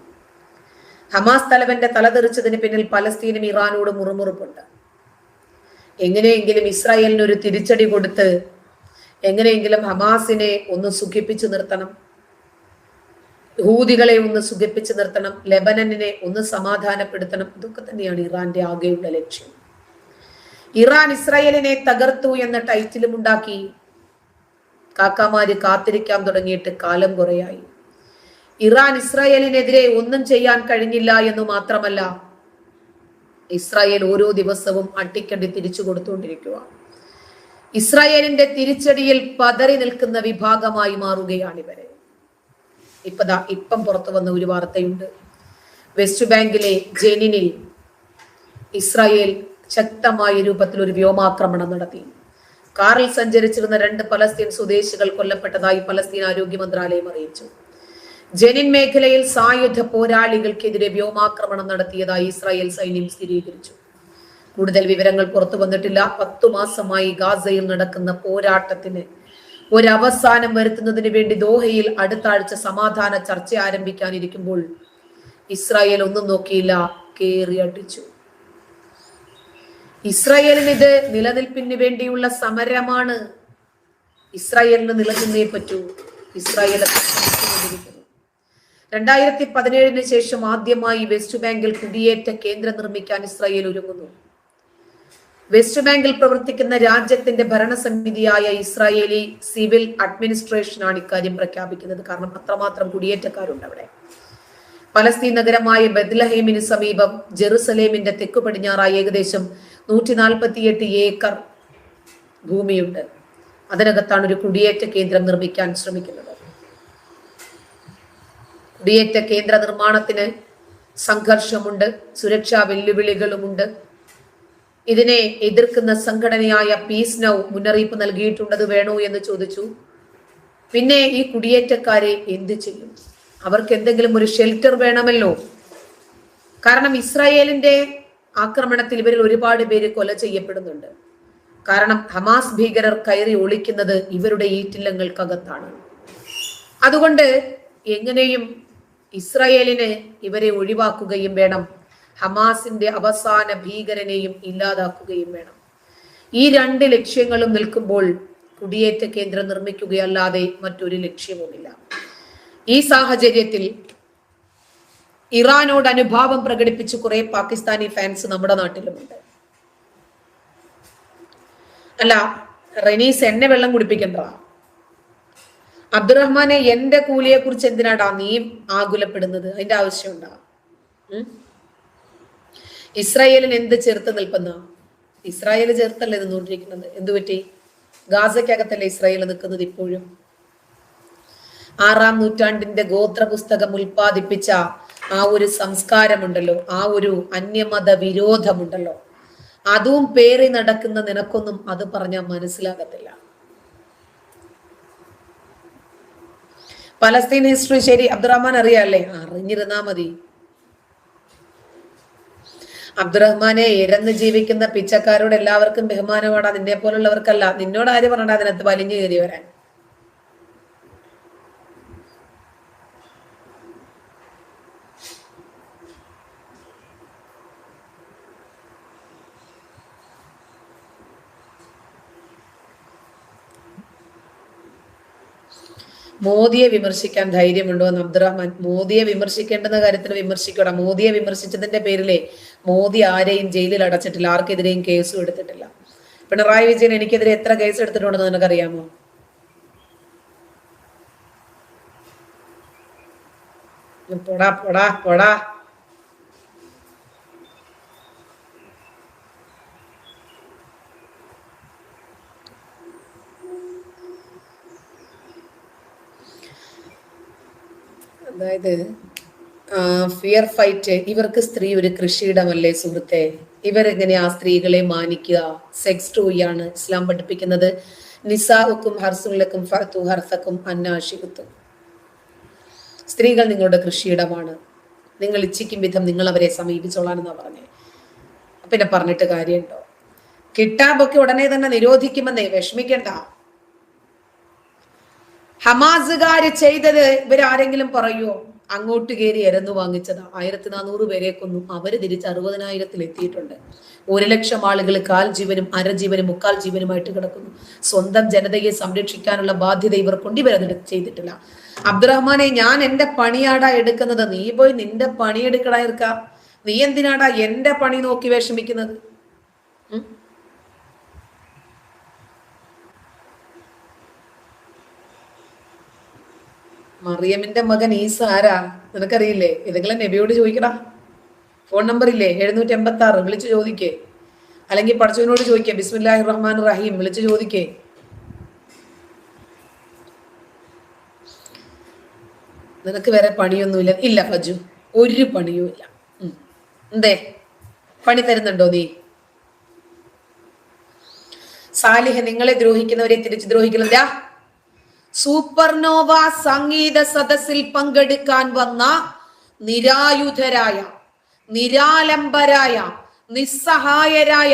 ഹമാസ് തലവന്റെ തലതെറിച്ചതിന് പിന്നിൽ പലസ്തീനും ഇറാനോട് മുറുമുറുപ്പുണ്ട്. എങ്ങനെയെങ്കിലും ഇസ്രായേലിന് ഒരു തിരിച്ചടി കൊടുത്ത് എങ്ങനെയെങ്കിലും ഹമാസിനെ ഒന്ന് സുഖിപ്പിച്ചു നിർത്തണം, ഹൂതികളെ ഒന്ന് സുഖിപ്പിച്ചു നിർത്തണം, ലെബനനെ ഒന്ന് സമാധാനപ്പെടുത്തണം. ഇതൊക്കെ തന്നെയാണ് ഇറാന്റെ ആകെയുള്ള ലക്ഷ്യം. ഇറാൻ ഇസ്രായേലിനെ തകർത്തു എന്ന ടൈറ്റിലും ഉണ്ടാക്കി കാക്കാമാര് കാത്തിരിക്കാൻ തുടങ്ങിയിട്ട് കാലം കുറയായി. ഇറാൻ ഇസ്രായേലിനെതിരെ ഒന്നും ചെയ്യാൻ കഴിഞ്ഞില്ല എന്ന് മാത്രമല്ല, ഇസ്രായേൽ ഓരോ ദിവസവും അട്ടിക്കണ്ടി തിരിച്ചു കൊടുത്തുകൊണ്ടിരിക്കുക. ഇസ്രായേലിന്റെ തിരിച്ചടിയിൽ പതറി നിൽക്കുന്ന വിഭാഗമായി മാറുകയാണ് ഇവരെ. ഇപ്പം പുറത്തു വന്ന ഒരു വാർത്തയുണ്ട്. വെസ്റ്റ് ബാങ്കിലെ ജെനിനിൽ ഇസ്രായേൽ ശക്തമായ രൂപത്തിൽ ഒരു വ്യോമാക്രമണം നടത്തി. കാറിൽ സഞ്ചരിച്ചിരുന്ന 2 പലസ്തീൻ സ്വദേശികൾ കൊല്ലപ്പെട്ടതായി പലസ്തീൻ ആരോഗ്യ മന്ത്രാലയം അറിയിച്ചു. ജെനിൻ മേഖലയിൽ സായുധ പോരാളികൾക്കെതിരെ വ്യോമാക്രമണം നടത്തിയതായി ഇസ്രായേൽ സൈന്യം സ്ഥിരീകരിച്ചു. കൂടുതൽ വിവരങ്ങൾ പുറത്തു വന്നിട്ടില്ല. 10 മാസമായി ഗാസയിൽ നടക്കുന്ന പോരാട്ടത്തിന് ഒരവസാനം വരുത്തുന്നതിന് വേണ്ടി ദോഹയിൽ അടുത്ത ആഴ്ച സമാധാന ചർച്ച ആരംഭിക്കാനിരിക്കുമ്പോൾ ഇസ്രായേൽ ഒന്നും നോക്കിയില്ല, കേറി അടിച്ചു. ഇസ്രായേലിന് ഇത് നിലനിൽപ്പിന് വേണ്ടിയുള്ള സമരമാണ്. ഇസ്രായേലിന് നിലനിന്നേ പറ്റൂ. ഇസ്രായേൽ 2017 ശേഷം ആദ്യമായി വെസ്റ്റ് ബാങ്കിൽ കുടിയേറ്റ കേന്ദ്രം നിർമ്മിക്കാൻ ഇസ്രായേൽ ഒരുങ്ങുന്നു. വെസ്റ്റ് ബാങ്കിൽ പ്രവർത്തിക്കുന്ന രാജ്യത്തിന്റെ ഭരണസമിതിയായ ഇസ്രായേലി സിവിൽ അഡ്മിനിസ്ട്രേഷനാണ് ഇക്കാര്യം പ്രഖ്യാപിക്കുന്നത്. കാരണം അത്രമാത്രം കുടിയേറ്റക്കാരുണ്ട് അവിടെ. പലസ്തീൻ നഗരമായ ബെത്ലഹേമിന് സമീപം ജെറുസലേമിന്റെ തെക്കു പടിഞ്ഞാറായി ഏകദേശം 148 ഏക്കർ ഭൂമിയുണ്ട്. അതിനകത്താണ് ഒരു കുടിയേറ്റ കേന്ദ്രം നിർമ്മിക്കാൻ ശ്രമിക്കുന്നത്. കുടിയേറ്റ കേന്ദ്ര നിർമ്മാണത്തിന് സംഘർഷമുണ്ട്, സുരക്ഷാ വെല്ലുവിളികളുമുണ്ട്. ഇതിനെ എതിർക്കുന്ന സംഘടനയായ പീസ് നൗ മുന്നറിയിപ്പ് നൽകിയിട്ടുണ്ടത് വേണോ എന്ന് ചോദിച്ചു. പിന്നെ ഈ കുടിയേറ്റക്കാരെ എന്ത് ചെയ്യും? അവർക്ക് എന്തെങ്കിലും ഒരു ഷെൽട്ടർ വേണമല്ലോ. കാരണം ഇസ്രായേലിന്റെ ആക്രമണത്തിൽ ഇവരിൽ ഒരുപാട് പേര് കൊല ചെയ്യപ്പെടുന്നുണ്ട്. കാരണം ഹമാസ് ഭീകരർ കയറി ഒളിക്കുന്നത് ഇവരുടെ ഈറ്റില്ലങ്ങൾക്കകത്താണ്. അതുകൊണ്ട് എങ്ങനെയും ഇസ്രായേലിന് ഇവരെ ഒഴിവാക്കുകയും വേണം, ഹമാസിന്റെ അവസാന ഭീകരനെയും ഇല്ലാതാക്കുകയും വേണം. ഈ രണ്ട് ലക്ഷ്യങ്ങളും നിൽക്കുമ്പോൾ കുടിയേറ്റ കേന്ദ്രം നിർമ്മിക്കുകയല്ലാതെ മറ്റൊരു ലക്ഷ്യവുമില്ല. ഈ സാഹചര്യത്തിൽ ഇറാനോട് അനുഭാവം പ്രകടിപ്പിച്ച് കുറെ പാകിസ്ഥാനി ഫാൻസ് നമ്മുടെ നാട്ടിലുമുണ്ട്. അല്ല റെനീസ്, എന്നെ വെള്ളം കുടിപ്പിക്കണ്ട. അബ്ദുറഹ്മാനെ, എന്റെ കൂലിയെ കുറിച്ച് എന്തിനാടാ നീ ആകുലപ്പെടുന്നത്? അതിന്റെ ആവശ്യമുണ്ടാ? ഇസ്രായേലിന് എന്ത് ചേർത്ത് നിൽക്കുന്ന? ഇസ്രായേൽ ചേർത്തല്ലേ നിന്നുകൊണ്ടിരിക്കുന്നത്? എന്തുപറ്റി? ഗാസയ്ക്കകത്തല്ലേ ഇസ്രായേൽ നിൽക്കുന്നത് ഇപ്പോഴും? 6-ാം നൂറ്റാണ്ടിന്റെ ഗോത്ര പുസ്തകം ഉൽപ്പാദിപ്പിച്ച ആ ഒരു സംസ്കാരമുണ്ടല്ലോ, ആ ഒരു അന്യമത വിരോധമുണ്ടല്ലോ, അതും പേറി നടക്കുന്ന നിനക്കൊന്നും അത് പറഞ്ഞാൽ മനസ്സിലാകത്തില്ല. പലസ്തീൻ ഹിസ്റ്ററി ശരി അബ്ദുറഹ്മാൻ അറിയാല്ലേ? അറിഞ്ഞിരുന്നാ മതി. അബ്ദുറഹ്മാനെ, ഇരന്ന് ജീവിക്കുന്ന പിച്ചക്കാരോട് എല്ലാവർക്കും ബഹുമാനമാടാ, നിന്നെ പോലുള്ളവർക്കല്ല. നിന്നോട് ആര് പറഞ്ഞാ അതിനകത്ത് വലിഞ്ഞു കയറി വരാൻ? മോദിയെ വിമർശിക്കാൻ ധൈര്യമുണ്ടോ എന്ന് അബ്ദുറഹ്മാൻ. മോദിയെ വിമർശിക്കേണ്ടുന്ന കാര്യത്തിൽ വിമർശിക്കണം. മോദിയെ വിമർശിച്ചതിന്റെ പേരിലെ മോദി ആരെയും ജയിലിൽ അടച്ചിട്ടില്ല, ആർക്കെതിരെയും കേസും എടുത്തിട്ടില്ല. പിണറായി വിജയൻ എനിക്കെതിരെ എത്ര കേസ് എടുത്തിട്ടുണ്ടെന്ന് നിനക്കറിയാമോ? പൊടാ പൊടാ പൊടാ. അതായത് ഫിയർ ഫൈറ്റ്, ഇവർക്ക് സ്ത്രീ ഒരു കൃഷിയിടമല്ലേ സുഹൃത്തെ? ഇവരെങ്ങനെ ആ സ്ത്രീകളെ മാനിക്കുക? സെക്സ് ടോയാണ് ഇസ്ലാം പഠിപ്പിക്കുന്നത്. നിസാഉക്കും ഹർസുലക്കും ഫഅതു ഹർസക്കും അന്നാശികുത്തും. സ്ത്രീകൾ നിങ്ങളുടെ കൃഷിയിടമാണ്, നിങ്ങൾ ഇച്ഛിക്കും വിധം നിങ്ങൾ അവരെ സമീപിച്ചോളാനെന്നാ പറഞ്ഞേ. പിന്നെ പറഞ്ഞിട്ട് കാര്യമുണ്ടോ? കിട്ടാബൊക്കെ ഉടനെ തന്നെ നിരോധിക്കുമെന്നേ, വിഷമിക്കണ്ട. ഹമാസുകാര് ചെയ്തത് ഇവരാരെങ്കിലും പറയുമോ? അങ്ങോട്ട് കയറി എരന്നു വാങ്ങിച്ചതാ. 1400 പേരെ കൊന്നു. അവര് തിരിച്ച് 60,000-ൽ എത്തിയിട്ടുണ്ട്. 1,00,000 ആളുകൾ കാൽ ജീവനും അരജീവനും മുക്കാൽ ജീവനുമായിട്ട് കിടക്കുന്നു. സ്വന്തം ജനതയെ സംരക്ഷിക്കാനുള്ള ബാധ്യത ഇവർക്കുണ്ട്, ഇവരത് ചെയ്തിട്ടില്ല. അബ്ദുറഹ്മാനെ, ഞാൻ എന്റെ പണിയാടാ എടുക്കുന്നത്, നീ പോയി നിന്റെ പണിയെടുക്കടാ ഇർക്ക. നീ എന്തിനാടാ എന്റെ പണി നോക്കി വിഷമിക്കുന്നത്? മറിയമിന്റെ മകൻ ഈസ ആരാ നിനക്കറിയില്ലേ? ഏതെങ്കിലും നബിയോട് ചോദിക്കടാ. ഫോൺ നമ്പർ ഇല്ലേ? 786, വിളിച്ചു ചോദിക്കേ. അല്ലെങ്കിൽ പടച്ചവനോട് ചോദിക്കേ, ബിസ്മില്ലാഹിർ റഹ്മാനിർ റഹീം വിളിച്ചു ചോദിക്കേ. നിനക്ക് വേറെ പണിയൊന്നുമില്ല? ഇല്ല ഫജു, ഒരു പണിയും ഇല്ല. എന്തേ പണി തരുന്നുണ്ടോ നീ? സാലിഹ്, നിങ്ങളെ ദ്രോഹിക്കുന്നവരെ തിരിച്ചു ദ്രോഹിക്കുന്നില്ല. സൂപ്പർനോവ സംഗീത സദസ്സിൽ പങ്കെടുക്കാൻ വന്ന നിരായുധരായ, നിരാലംബരായ, നിസ്സഹായരായ,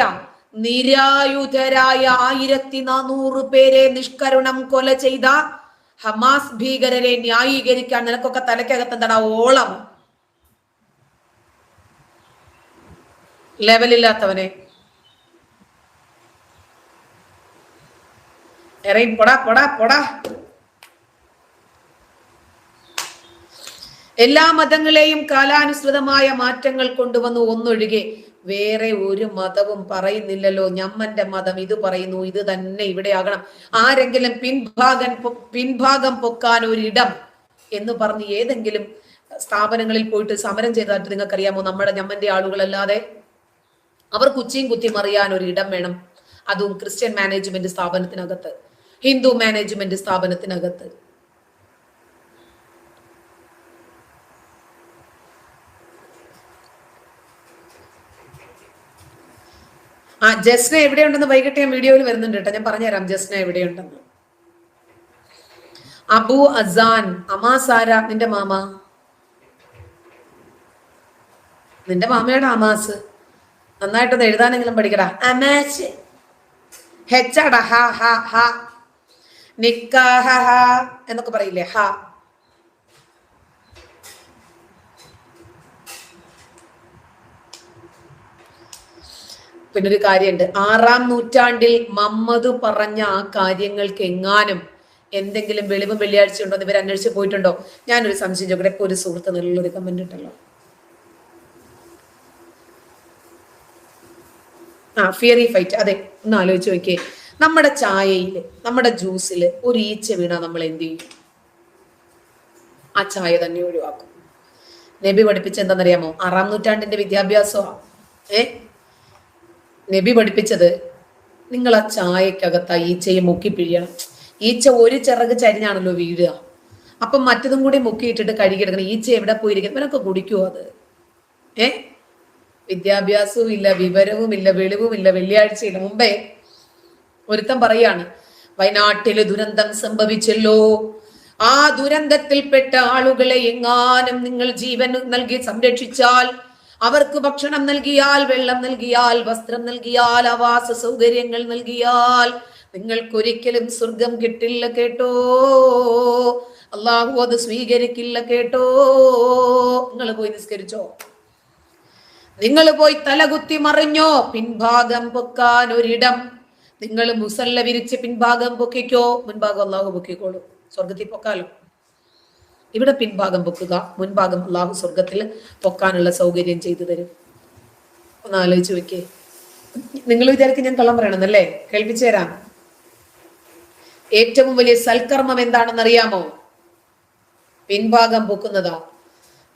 നിരായുധരായ 1400 പേരെ നിഷ്കരുണം കൊല ചെയ്ത ഹമാസ് ഭീകരരെ ന്യായീകരിക്കാൻ നിനക്കൊക്കെ തലക്കകത്ത് എന്താ ഓളം? ലെവലില്ലാത്തവനെ ഇറങ്ങി പൊടാ പൊടാ പൊടാ. എല്ലാ മതങ്ങളെയും കാലാനുസൃതമായ മാറ്റങ്ങൾ കൊണ്ടുവന്നു ഒന്നൊഴികെ വേറെ ഒരു മതവും പറയുന്നില്ലല്ലോ ഞമ്മന്റെ മതം ഇത് പറയുന്നു, ഇത് തന്നെ ഇവിടെ ആകണം. ആരെങ്കിലും പിൻഭാഗം പൊക്കാൻ ഒരിടം എന്ന് പറഞ്ഞ് ഏതെങ്കിലും സ്ഥാപനങ്ങളിൽ പോയിട്ട് സമരം ചെയ്തതായിട്ട് നിങ്ങൾക്കറിയാമോ? നമ്മുടെ ഞമ്മന്റെ ആളുകളല്ലാതെ. അവർക്ക് ഉച്ചയും കുത്തി മറിയാൻ ഒരു ഇടം വേണം, അതും ക്രിസ്ത്യൻ മാനേജ്മെന്റ് സ്ഥാപനത്തിനകത്ത്, ഹിന്ദു മാനേജ്മെന്റ് സ്ഥാപനത്തിനകത്ത്. ജസ്ന എവിടെയുണ്ടെന്ന് വൈകിട്ട് ഞാൻ വീഡിയോയിൽ വരുന്നുണ്ട് കേട്ടോ, ഞാൻ പറഞ്ഞുതരാം ജസ്ന എവിടെയുണ്ടെന്ന്. അബു അസാൻ, അമാസാര, നിന്റെ മാമ, നിന്റെ മാമയുടെ അമാസ്. നന്നായിട്ടൊന്ന് എഴുതാനെങ്കിലും പഠിക്കടാ. അമാസ് ഹെച്ചാടാ, ഹ ഹ ഹ, നിക്കാഹ ഹ എന്നൊക്കെ പറയില്ലേ, ഹ. പിന്നൊരു കാര്യമുണ്ട്, 6-ാം നൂറ്റാണ്ടിൽ മമ്മദ് പറഞ്ഞ ആ കാര്യങ്ങൾക്ക് എങ്ങാനും എന്തെങ്കിലും വെളിവും വെള്ളിയാഴ്ച ഉണ്ടോ എന്ന് ഇവർ അന്വേഷിച്ച് പോയിട്ടുണ്ടോ? ഞാനൊരു സംശയം ചോദിക്കട്ടെ. ഇപ്പൊ ഒരു സുഹൃത്ത് നല്ലൊരു കമന്റ് ഇട്ടല്ലോ, ഫിയറി ഫൈറ്റ്. അതെ, ഒന്ന് ആലോചിച്ച് നോക്കിയേ. നമ്മുടെ ചായയില്, നമ്മുടെ ജ്യൂസില് ഒരു ഈച്ച വീണാ നമ്മൾ എന്ത് ചെയ്യും? ആ ചായ തന്നെ ഒഴിവാക്കും. നബി പഠിപ്പിച്ച എന്താണെന്നറിയാമോ? 6-ാം നൂറ്റാണ്ടിന്റെ വിദ്യാഭ്യാസമാണ്. നബി പഠിപ്പിച്ചത്, നിങ്ങൾ ആ ചായക്കകത്ത് ആ ഈച്ചയെ മുക്കി പിഴിയണം. ഈച്ച ഒരു ചിറക് ചരിഞ്ഞാണല്ലോ വീഴുക, അപ്പം മറ്റതും കൂടി മുക്കിയിട്ടിട്ട് കഴുകിയെടുക്കണം. ഈച്ച എവിടെ പോയിരിക്കും? ഇവനൊക്കെ കുടിക്കുവോ അത്? വിദ്യാഭ്യാസവും ഇല്ല, വിവരവും ഇല്ല, വെളിവും ഇല്ല, വെള്ളിയാഴ്ചയില്ല. മുമ്പേ ഒരുത്തൻ പറയാണ്, വയനാട്ടില് ദുരന്തം സംഭവിച്ചല്ലോ, ആ ദുരന്തത്തിൽപ്പെട്ട ആളുകളെ എങ്ങാനും നിങ്ങൾ ജീവൻ നൽകി സംരക്ഷിച്ചാൽ, അവർക്ക് ഭക്ഷണം നൽകിയാൽ, വെള്ളം നൽകിയാൽ, വസ്ത്രം നൽകിയാൽ, ആവാസ സൗകര്യങ്ങൾ നൽകിയാൽ നിങ്ങൾക്കൊരിക്കലും സ്വർഗം കിട്ടില്ല കേട്ടോ, അള്ളാഹു അത് സ്വീകരിക്കില്ല കേട്ടോ. നിങ്ങൾ പോയി നിസ്കരിച്ചോ? നിങ്ങൾ പോയി തലകുത്തി മറിഞ്ഞോ? പിൻഭാഗം പൊക്കാൻ ഒരിടം. നിങ്ങൾ മുസല്ല വിരിച്ച് പിൻഭാഗം പൊക്കിക്കോ, മുൻഭാഗം അള്ളാഹു പൊക്കിക്കോളൂ, സ്വർഗത്തിൽ പൊക്കാലോ. ഇവിടെ പിൻഭാഗം പൊക്കുക, മുൻഭാഗം അള്ളാഹു സ്വർഗത്തിൽ പൊക്കാനുള്ള സൗകര്യം ചെയ്തു തരും. ഒന്ന് ആലോചിച്ച് വെക്കേ. നിങ്ങൾ വിചാരിക്കും ഞാൻ കള്ളം പറയണമെന്നല്ലേ? കേൾപ്പിച്ചു തരാം. ഏറ്റവും വലിയ സൽക്കർമ്മം എന്താണെന്ന് അറിയാമോ? പിൻഭാഗം പൊക്കുന്നതാ.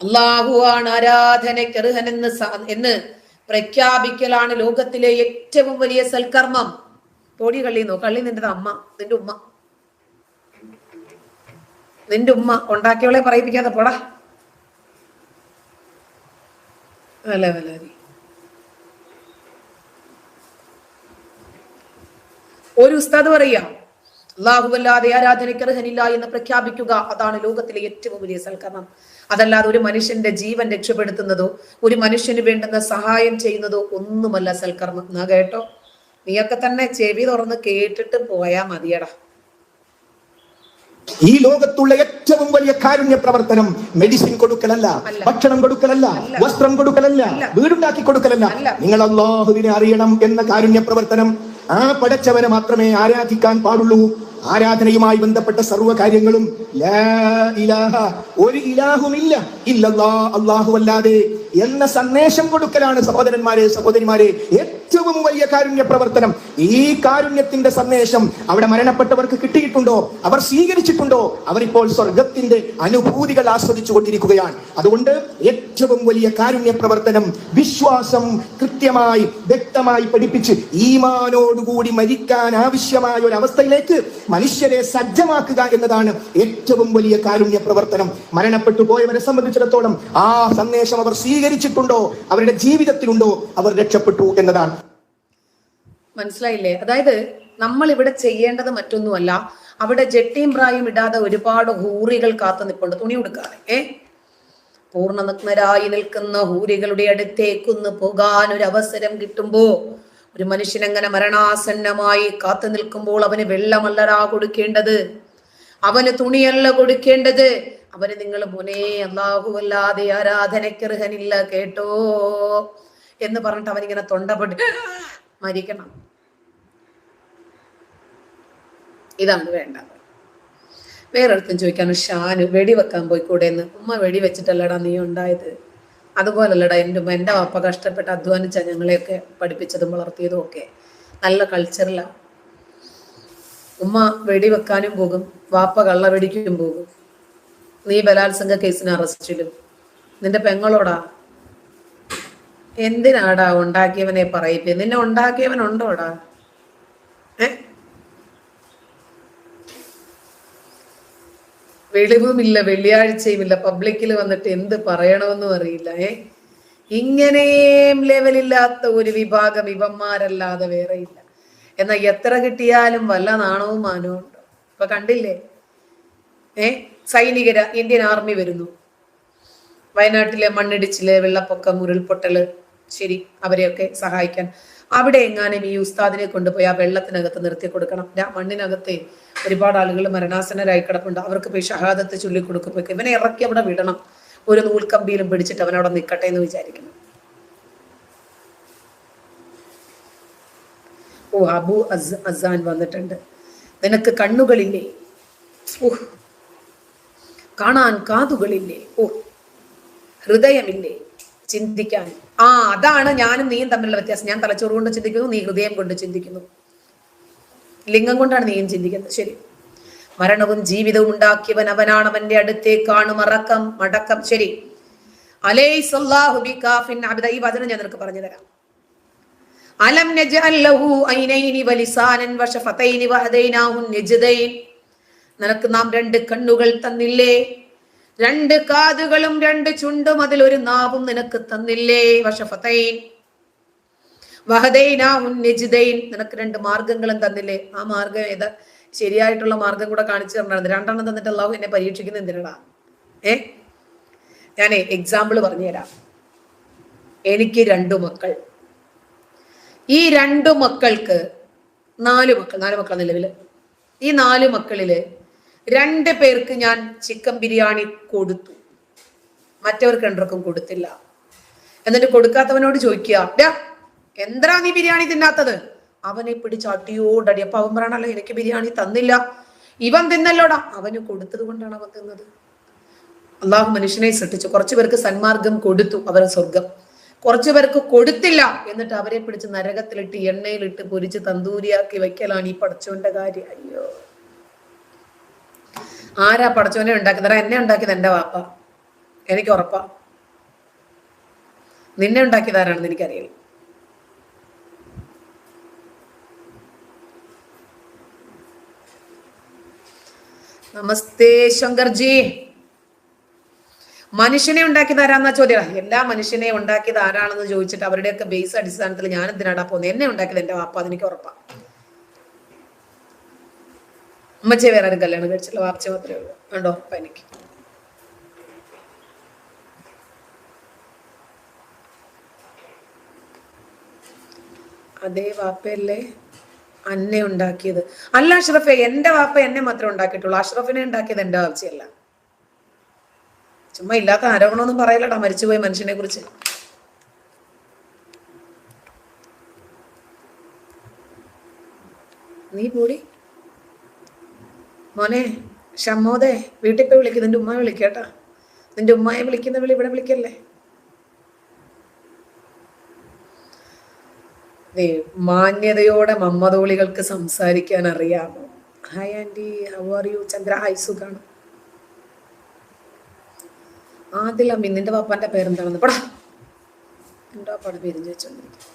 അള്ളാഹുവാണ് ആരാധനയ്ക്ക് അർഹനെന്ന് പ്രഖ്യാപിക്കലാണ് ലോകത്തിലെ ഏറ്റവും വലിയ സൽക്കർമ്മം. തോടി കള്ളിന്നോ? കള്ളി നിന്റെ അമ്മ, നിന്റെ ഉമ്മ, നിന്റെ ഉമ്മ ഉണ്ടാക്കിയവളെ പറയിപ്പിക്കാതെ പോടാ. അല്ല ഒരു ഉസ്താദ് പറയാ, അല്ലാഹുവല്ലാതെ ആരാധനയ്ക്ക് അർഹനില്ല എന്ന് പ്രഖ്യാപിക്കുക, അതാണ് ലോകത്തിലെ ഏറ്റവും വലിയ സൽക്കർമ്മം. അതല്ലാതെ ഒരു മനുഷ്യന്റെ ജീവൻ രക്ഷപ്പെടുത്തുന്നതോ ഒരു മനുഷ്യന് വേണ്ടുന്ന സഹായം ചെയ്യുന്നതോ ഒന്നുമല്ല സൽക്കർമ്മം. എന്നാ കേട്ടോ, നീയൊക്കെ തന്നെ ചെവി തുറന്ന് കേട്ടിട്ട് പോയാ മതിയടാ. ഈ ലോകത്തുള്ള ഏറ്റവും വലിയ കാരുണ്യ പ്രവർത്തനം മെഡിസിൻ കൊടുക്കലല്ല, ഭക്ഷണം കൊടുക്കലല്ല, വസ്ത്രം കൊടുക്കലല്ല, വീടുണ്ടാക്കി കൊടുക്കലല്ല. നിങ്ങൾ അല്ലാഹുവിനെ അറിയണം എന്ന കാരുണ്യ പ്രവർത്തനം. ആ പടച്ചവനെ മാത്രമേ ആരാധിക്കാൻ പാടുള്ളൂ. ആരാധനയുമായി ബന്ധപ്പെട്ട സർവ്വ കാര്യങ്ങളും ഒരു ഇലാഹുമില്ല ഇല്ലല്ലാഹ്, അല്ലാഹു അല്ലാതെ എന്ന സന്ദേശം കൊടുക്കലാണ് സഹോദരന്മാരെ, സഹോദരിമാരെ, ഏറ്റവും വലിയ കാരുണ്യ പ്രവർത്തനം. ഈ കാരുണ്യത്തിന്റെ സന്ദേശം അവിടെ മരണപ്പെട്ടവർക്ക് കിട്ടിയിട്ടുണ്ടോ? അവർ സ്വീകരിച്ചിട്ടുണ്ടോ? അവരിപ്പോൾ സ്വർഗത്തിന്റെ അനുഭൂതികൾ ആസ്വദിച്ചു കൊണ്ടിരിക്കുകയാണ്. അതുകൊണ്ട് ഏറ്റവും വലിയ കാരുണ്യ പ്രവർത്തനം വിശ്വാസം കൃത്യമായി വ്യക്തമായി പഠിപ്പിച്ച് ഈമാനോടുകൂടി മരിക്കാൻ ആവശ്യമായ ഒരു അവസ്ഥയിലേക്ക് മനുഷ്യരെ സജ്ജമാക്കുക എന്നതാണ് ഏറ്റവും വലിയ കാരുണ്യ പ്രവർത്തനം. മരണപ്പെട്ടു പോയവരെ സംബന്ധിച്ചിടത്തോളം ആ സന്ദേശം അവർ സ്വീകരിച്ചിട്ടുണ്ടോ, അവരുടെ ജീവിതത്തിലുണ്ടോ, അവർ രക്ഷപ്പെട്ടു എന്നതാണ്. മനസ്സിലായില്ലേ? അതായത് നമ്മൾ ഇവിടെ ചെയ്യേണ്ടത് മറ്റൊന്നുമല്ല, അവിടെ ജട്ടിയും പ്രായം ഇടാതെ ഒരുപാട് ഹൂറികൾ കാത്തു നിൽപ്പുണ്ട് തുണി കൊടുക്കാതെ. പൂർണ്ണനഗ്നരായി നിൽക്കുന്ന ഹൂറികളുടെ അടുത്തേക്കൊന്ന് പോകാൻ ഒരു അവസരം കിട്ടുമ്പോ, ഒരു മനുഷ്യൻ അങ്ങനെ മരണാസന്നമായി കാത്തു നിൽക്കുമ്പോൾ അവന് വെള്ളമല്ലടാ കൊടുക്കേണ്ടത്, അവന് തുണിയല്ല കൊടുക്കേണ്ടത്. അവന് നിങ്ങൾ മോനെ അല്ലാഹുവല്ലാതെ ആരാധനയ്ക്ക് അർഹനില്ല കേട്ടോ എന്ന് പറഞ്ഞിട്ട് അവനിങ്ങനെ തൊണ്ടപൊട്ടി മരിക്കണം. ഇതാണ് വേണ്ടത്. വേറൊരുത്തും ചോദിക്കാണ്, ഷാന് വെടിവെക്കാൻ പോയിക്കൂടെ എന്ന്. ഉമ്മ വെടിവെച്ചിട്ടല്ലടാ നീ ഉണ്ടായത്, അതുപോലല്ലടാ എൻ്റെ ഉമ്മ. എൻ്റെ വാപ്പ കഷ്ടപ്പെട്ട് അധ്വാനിച്ച ഞങ്ങളെയൊക്കെ പഠിപ്പിച്ചതും വളർത്തിയതും ഒക്കെ നല്ല കൾച്ചറിലാണ്. ഉമ്മ വെടിവെക്കാനും പോകും, വാപ്പ കള്ളവെടിക്കും പോകും. നീ ബലാത്സംഗ കേസിന് അറസ്റ്റിലും. നിന്റെ പെങ്ങളോടാ എന്തിനാടാ ഉണ്ടാക്കിയവനെ പറയിപ്പ? നിന്നെ ഉണ്ടാക്കിയവൻ ഉണ്ടോടാ? വെളിവുമില്ല, വെള്ളിയാഴ്ചയുമില്ല, പബ്ലിക്കിൽ വന്നിട്ട് എന്ത് പറയണമെന്നും അറിയില്ല. ഇങ്ങനെയും ലെവലില്ലാത്ത ഒരു വിഭാഗം ഇവന്മാരല്ലാതെ വേറെ ഇല്ല. എന്നാൽ എത്ര കിട്ടിയാലും വല്ല നാണവും മാനവും ഉണ്ടോ? ഇപ്പൊ കണ്ടില്ലേ, സൈനികര്, ഇന്ത്യൻ ആർമി വരുന്നു വയനാട്ടിലെ മണ്ണിടിച്ചില്, വെള്ളപ്പൊക്കം, ഉരുൾപൊട്ടല്, ശരി, അവരെയൊക്കെ സഹായിക്കാൻ. അവിടെ എങ്ങാനും ഈ ഉസ്താദിനെ കൊണ്ടുപോയി ആ വെള്ളത്തിനകത്ത് നിർത്തി കൊടുക്കണം. മണ്ണിനകത്തെ ഒരുപാട് ആളുകൾ മരണാസന്നരായി കിടപ്പുണ്ട്, അവർക്ക് പോയി ഷഹാദത്ത് ചൊല്ലിക്കൊടുക്കുമ്പോൾ ഇവനെ ഇറക്കി അവിടെ വിടണം, ഒരു നൂൽക്കമ്പിയിലും പിടിച്ചിട്ട് അവനവിടെ നിൽക്കട്ടെ എന്ന് വിചാരിക്കുന്നു. ഓ, അബു അസാൻ വന്നിട്ടുണ്ട്. നിനക്ക് കണ്ണുകളില്ലേ? ഓ, കാണാൻ കാതുകളില്ലേ? ഓ, ഹൃദയമില്ലേ ചിന്തിക്കാൻ? അതാണ് ഞാനും നീയും തമ്മിലുള്ള വ്യത്യാസം. ഞാൻ തലച്ചോറ് കൊണ്ട് ചിന്തിക്കുന്നു, നീ ഹൃദയം കൊണ്ട് ചിന്തിക്കുന്നു. ലിംഗം കൊണ്ടാണ് നീയും ചിന്തിക്കുന്നത്. ശരി, മരണവും ജീവിതവും ഉണ്ടാക്കിയവൻ അവനാണ്, അവന്റെ അടുത്തേക്കാണ് മടക്കം. ശരി, അലൈസല്ലാഹു ബികാഫിൻ അബ്ദ. ഈ വചനം ഞാൻ നിനക്ക് പറഞ്ഞു തരാം. അലം നജ്അൽ ലഹു ഐനൈനി വലിസാനൻ വശഫതൈനി വഹദൈനാഹു നജ്ദൈൻ. നിനക്ക് നാം 2 കണ്ണുകൾ തന്നില്ലേ, 2 കാതുകളും 2 ചുണ്ടും അതിലൊരു നാവും നിനക്ക് തന്നില്ലേ. വശഫതൈൻ വഹദൈനാഹു നജ്ദൈൻ. നിനക്ക് 2 മാർഗങ്ങളും തന്നില്ലേ. ആ മാർഗം ഏതാ? ശരിയായിട്ടുള്ള മാർഗം കൂടെ കാണിച്ചു തരണം. 2 എണ്ണം തന്നിട്ട് അല്ലാഹു എന്നെ പരീക്ഷിക്കുന്ന എന്തിനാ? ഞാനേ എക്സാമ്പിൾ പറഞ്ഞു തരാം. എനിക്ക് 2 മക്കൾ. ഈ 2 മക്കൾക്ക് 4 മക്കൾ നിലവില്. ഈ 4 മക്കളില് 2 പേർക്ക് ഞാൻ ചിക്കൻ ബിരിയാണി കൊടുത്തു, മറ്റവർക്ക് 2 കൊടുത്തില്ല. എന്നിട്ട് കൊടുക്കാത്തവനോട് ചോദിക്കുക, എന്താ നീ ബിരിയാണി തിന്നാത്തത്? അവനെ പിടിച്ച് അടിയോടടി. അപ്പൊ അവൻ പറയണല്ലോ, എനിക്ക് ബിരിയാണി തന്നില്ല, ഇവൻ തിന്നല്ലോടാ. അവന് കൊടുത്തത് കൊണ്ടാണ് അവൻ തിന്നത്. അള്ളാഹു മനുഷ്യനെ സൃഷ്ടിച്ചു, കുറച്ചു പേർക്ക് സന്മാർഗം കൊടുത്തു, അവരെ സ്വർഗം. കുറച്ചു പേർക്ക് കൊടുത്തില്ല, എന്നിട്ട് അവരെ പിടിച്ച് നരകത്തിലിട്ട് എണ്ണയിലിട്ട് പൊരിച്ച് തന്തൂരിയാക്കി വെക്കലാണ് ഈ പടച്ചോന്റെ കാര്യം. അയ്യോ, ആരാ പടച്ചോനെ ഉണ്ടാക്കുന്നത്? എന്നെ ഉണ്ടാക്കിയത് എന്റെ വാപ്പ, എനിക്ക് ഉറപ്പാ. നിന്നെ ഉണ്ടാക്കിയത് ആരാണെന്ന് എനിക്കറിയില്ല. നമസ്തേ ശങ്കർജി. മനുഷ്യനെ ഉണ്ടാക്കിയത് ആരാന്നാ ചോദ്യം. എല്ലാ മനുഷ്യനെ ഉണ്ടാക്കിയത് ആരാണെന്ന് ചോദിച്ചിട്ട് അവരുടെയൊക്കെ ബേസ് അടിസ്ഥാനത്തിൽ ഞാൻ എന്തിനാടാ പോകുന്നത്? എന്നെ ഉണ്ടാക്കിയത് എന്റെ വാപ്പ, അതെനിക്ക് ഉറപ്പാ. ഉമ്മച്ചെ വേറെ ആരും കല്യാണം കഴിച്ചില്ല, വാപ്പച്ച മാത്രമേ ഉള്ളൂ. വേണ്ടോ ഉറപ്പാ എനിക്ക്. അതേ വാപ്പയല്ലേ അന്നെ ഉണ്ടാക്കിയത്? അല്ല അഷ്റഫെ, എന്റെ വാപ്പ എന്നെ മാത്രമേ ഉണ്ടാക്കിയിട്ടുള്ളൂ, അഷ്റഫിനെ ഉണ്ടാക്കിയത് എന്റെ വാപ്പച്ചയല്ല. ചുമ്മാ ഇല്ലാത്ത ആരോപണമൊന്നും പറയലടാ മരിച്ചുപോയ മനുഷ്യനെ കുറിച്ച്. നീ കൂടി മോനെ ഷമ്മോദേ, വീട്ടിൽ പോയി വിളിക്കും, നിന്റെ ഉമ്മയെ വിളിക്കേട്ടാ. നിന്റെ ഉമ്മയെ വിളിക്കുന്ന വിളി ഇവിടെ വിളിക്കല്ലേ. മാന്യതയോടെ മമ്മതോളികൾക്ക് സംസാരിക്കാൻ അറിയാമോ? Hi aunty, how are you? Chandra, hi, സുഖാണ്. ആദിൽ അമ്മി, നിന്റെ പാപ്പാന്റെ പേരെന്താണെന്ന് പടാ. എന്റെ പാപ്പാടെ പേരും ചോദിച്ചോണ്ടിരിക്കും.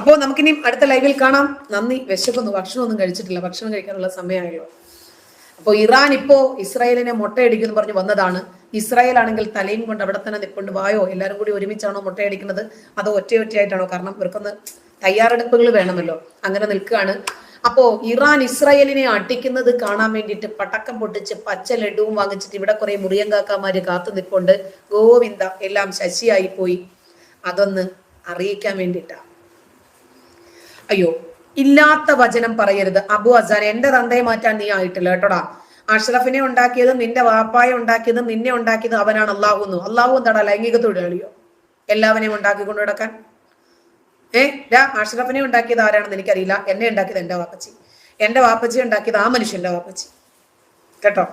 അപ്പോൾ നമുക്കിനി അടുത്ത ലൈവിൽ കാണാം. നന്ദി. വിശക്കുന്നു, ഭക്ഷണമൊന്നും കഴിച്ചിട്ടില്ല, ഭക്ഷണം കഴിക്കാനുള്ള സമയമായല്ലോ. അപ്പോൾ ഇറാൻ ഇപ്പോ ഇസ്രായേലിനെ മുട്ടയടിക്കുന്നു പറഞ്ഞു വന്നതാണ്. ഇസ്രായേൽ ആണെങ്കിൽ തലയും കൊണ്ട് അവിടെ തന്നെ നിൽക്കൊണ്ട്, വായോ എല്ലാവരും കൂടി ഒരുമിച്ചാണോ മുട്ടയടിക്കുന്നത്, അതോ ഒറ്റയായിട്ടാണോ? കാരണം ഇവർക്കൊന്ന് തയ്യാറെടുപ്പുകൾ വേണമല്ലോ. അങ്ങനെ നിൽക്കുകയാണ്. അപ്പോ ഇറാൻ ഇസ്രായേലിനെ അടിക്കുന്നത് കാണാൻ വേണ്ടിയിട്ട് പടക്കം പൊട്ടിച്ച് പച്ച ലഡുവും വാങ്ങിച്ചിട്ട് ഇവിടെ കുറെ മുറിയങ്കാക്കാമാര് കാത്തു നിൽപ്പുണ്ട്. ഗോവിന്ദ, എല്ലാം ശശിയായി പോയി. അതൊന്ന് അറിയിക്കാൻ വേണ്ടിയിട്ടാ. അയ്യോ, ഇല്ലാത്ത വചനം പറയരുത് അബു അസാൻ. എന്റെ തന്തയെ മാറ്റാൻ നീ ആയിട്ടില്ല കേട്ടോടാ. അഷ്റഫിനെ ഉണ്ടാക്കിയതും നിന്റെ വാപ്പായെ ഉണ്ടാക്കിയതും നിന്നെ ഉണ്ടാക്കിയതും അവനാണ്. അള്ളാഹുന്നു. അള്ളാഹു എന്താടാ ലൈംഗിക തൊഴിലാളിയോ? എല്ലാവനെയും ഉണ്ടാക്കിക്കൊണ്ട് കിടക്കാൻ. അഷ്റഫിനെ ഉണ്ടാക്കിയത് ആരാണെന്ന് എനിക്കറിയില്ല. എന്നെ ഉണ്ടാക്കിയത് എന്റെ വാപ്പച്ചി. എന്റെ വാപ്പച്ചി ഉണ്ടാക്കിയത് ആ മനുഷ്യന്റെ വാപ്പച്ചി കേട്ടോ.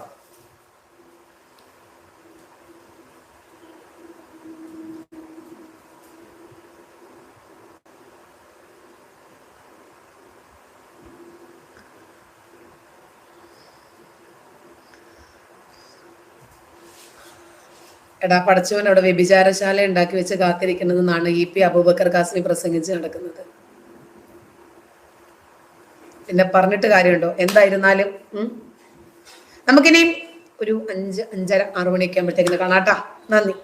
എടാ പഠിച്ചവൻ അവിടെ വ്യഭിചാരശാല ഉണ്ടാക്കി വെച്ച് കാത്തിരിക്കുന്നതെന്നാണ് ഇ പി അബൂബക്കർ കാസിമി പ്രസംഗിച്ച് നടക്കുന്നത്. പിന്നെ പറഞ്ഞിട്ട് കാര്യമുണ്ടോ? എന്തായിരുന്നാലും നമുക്കിനി ഒരു 5, 5:30, 6 മണിയൊക്കെ ആകുമ്പോഴത്തേക്കിന് കാണാട്ടാ. നന്ദി.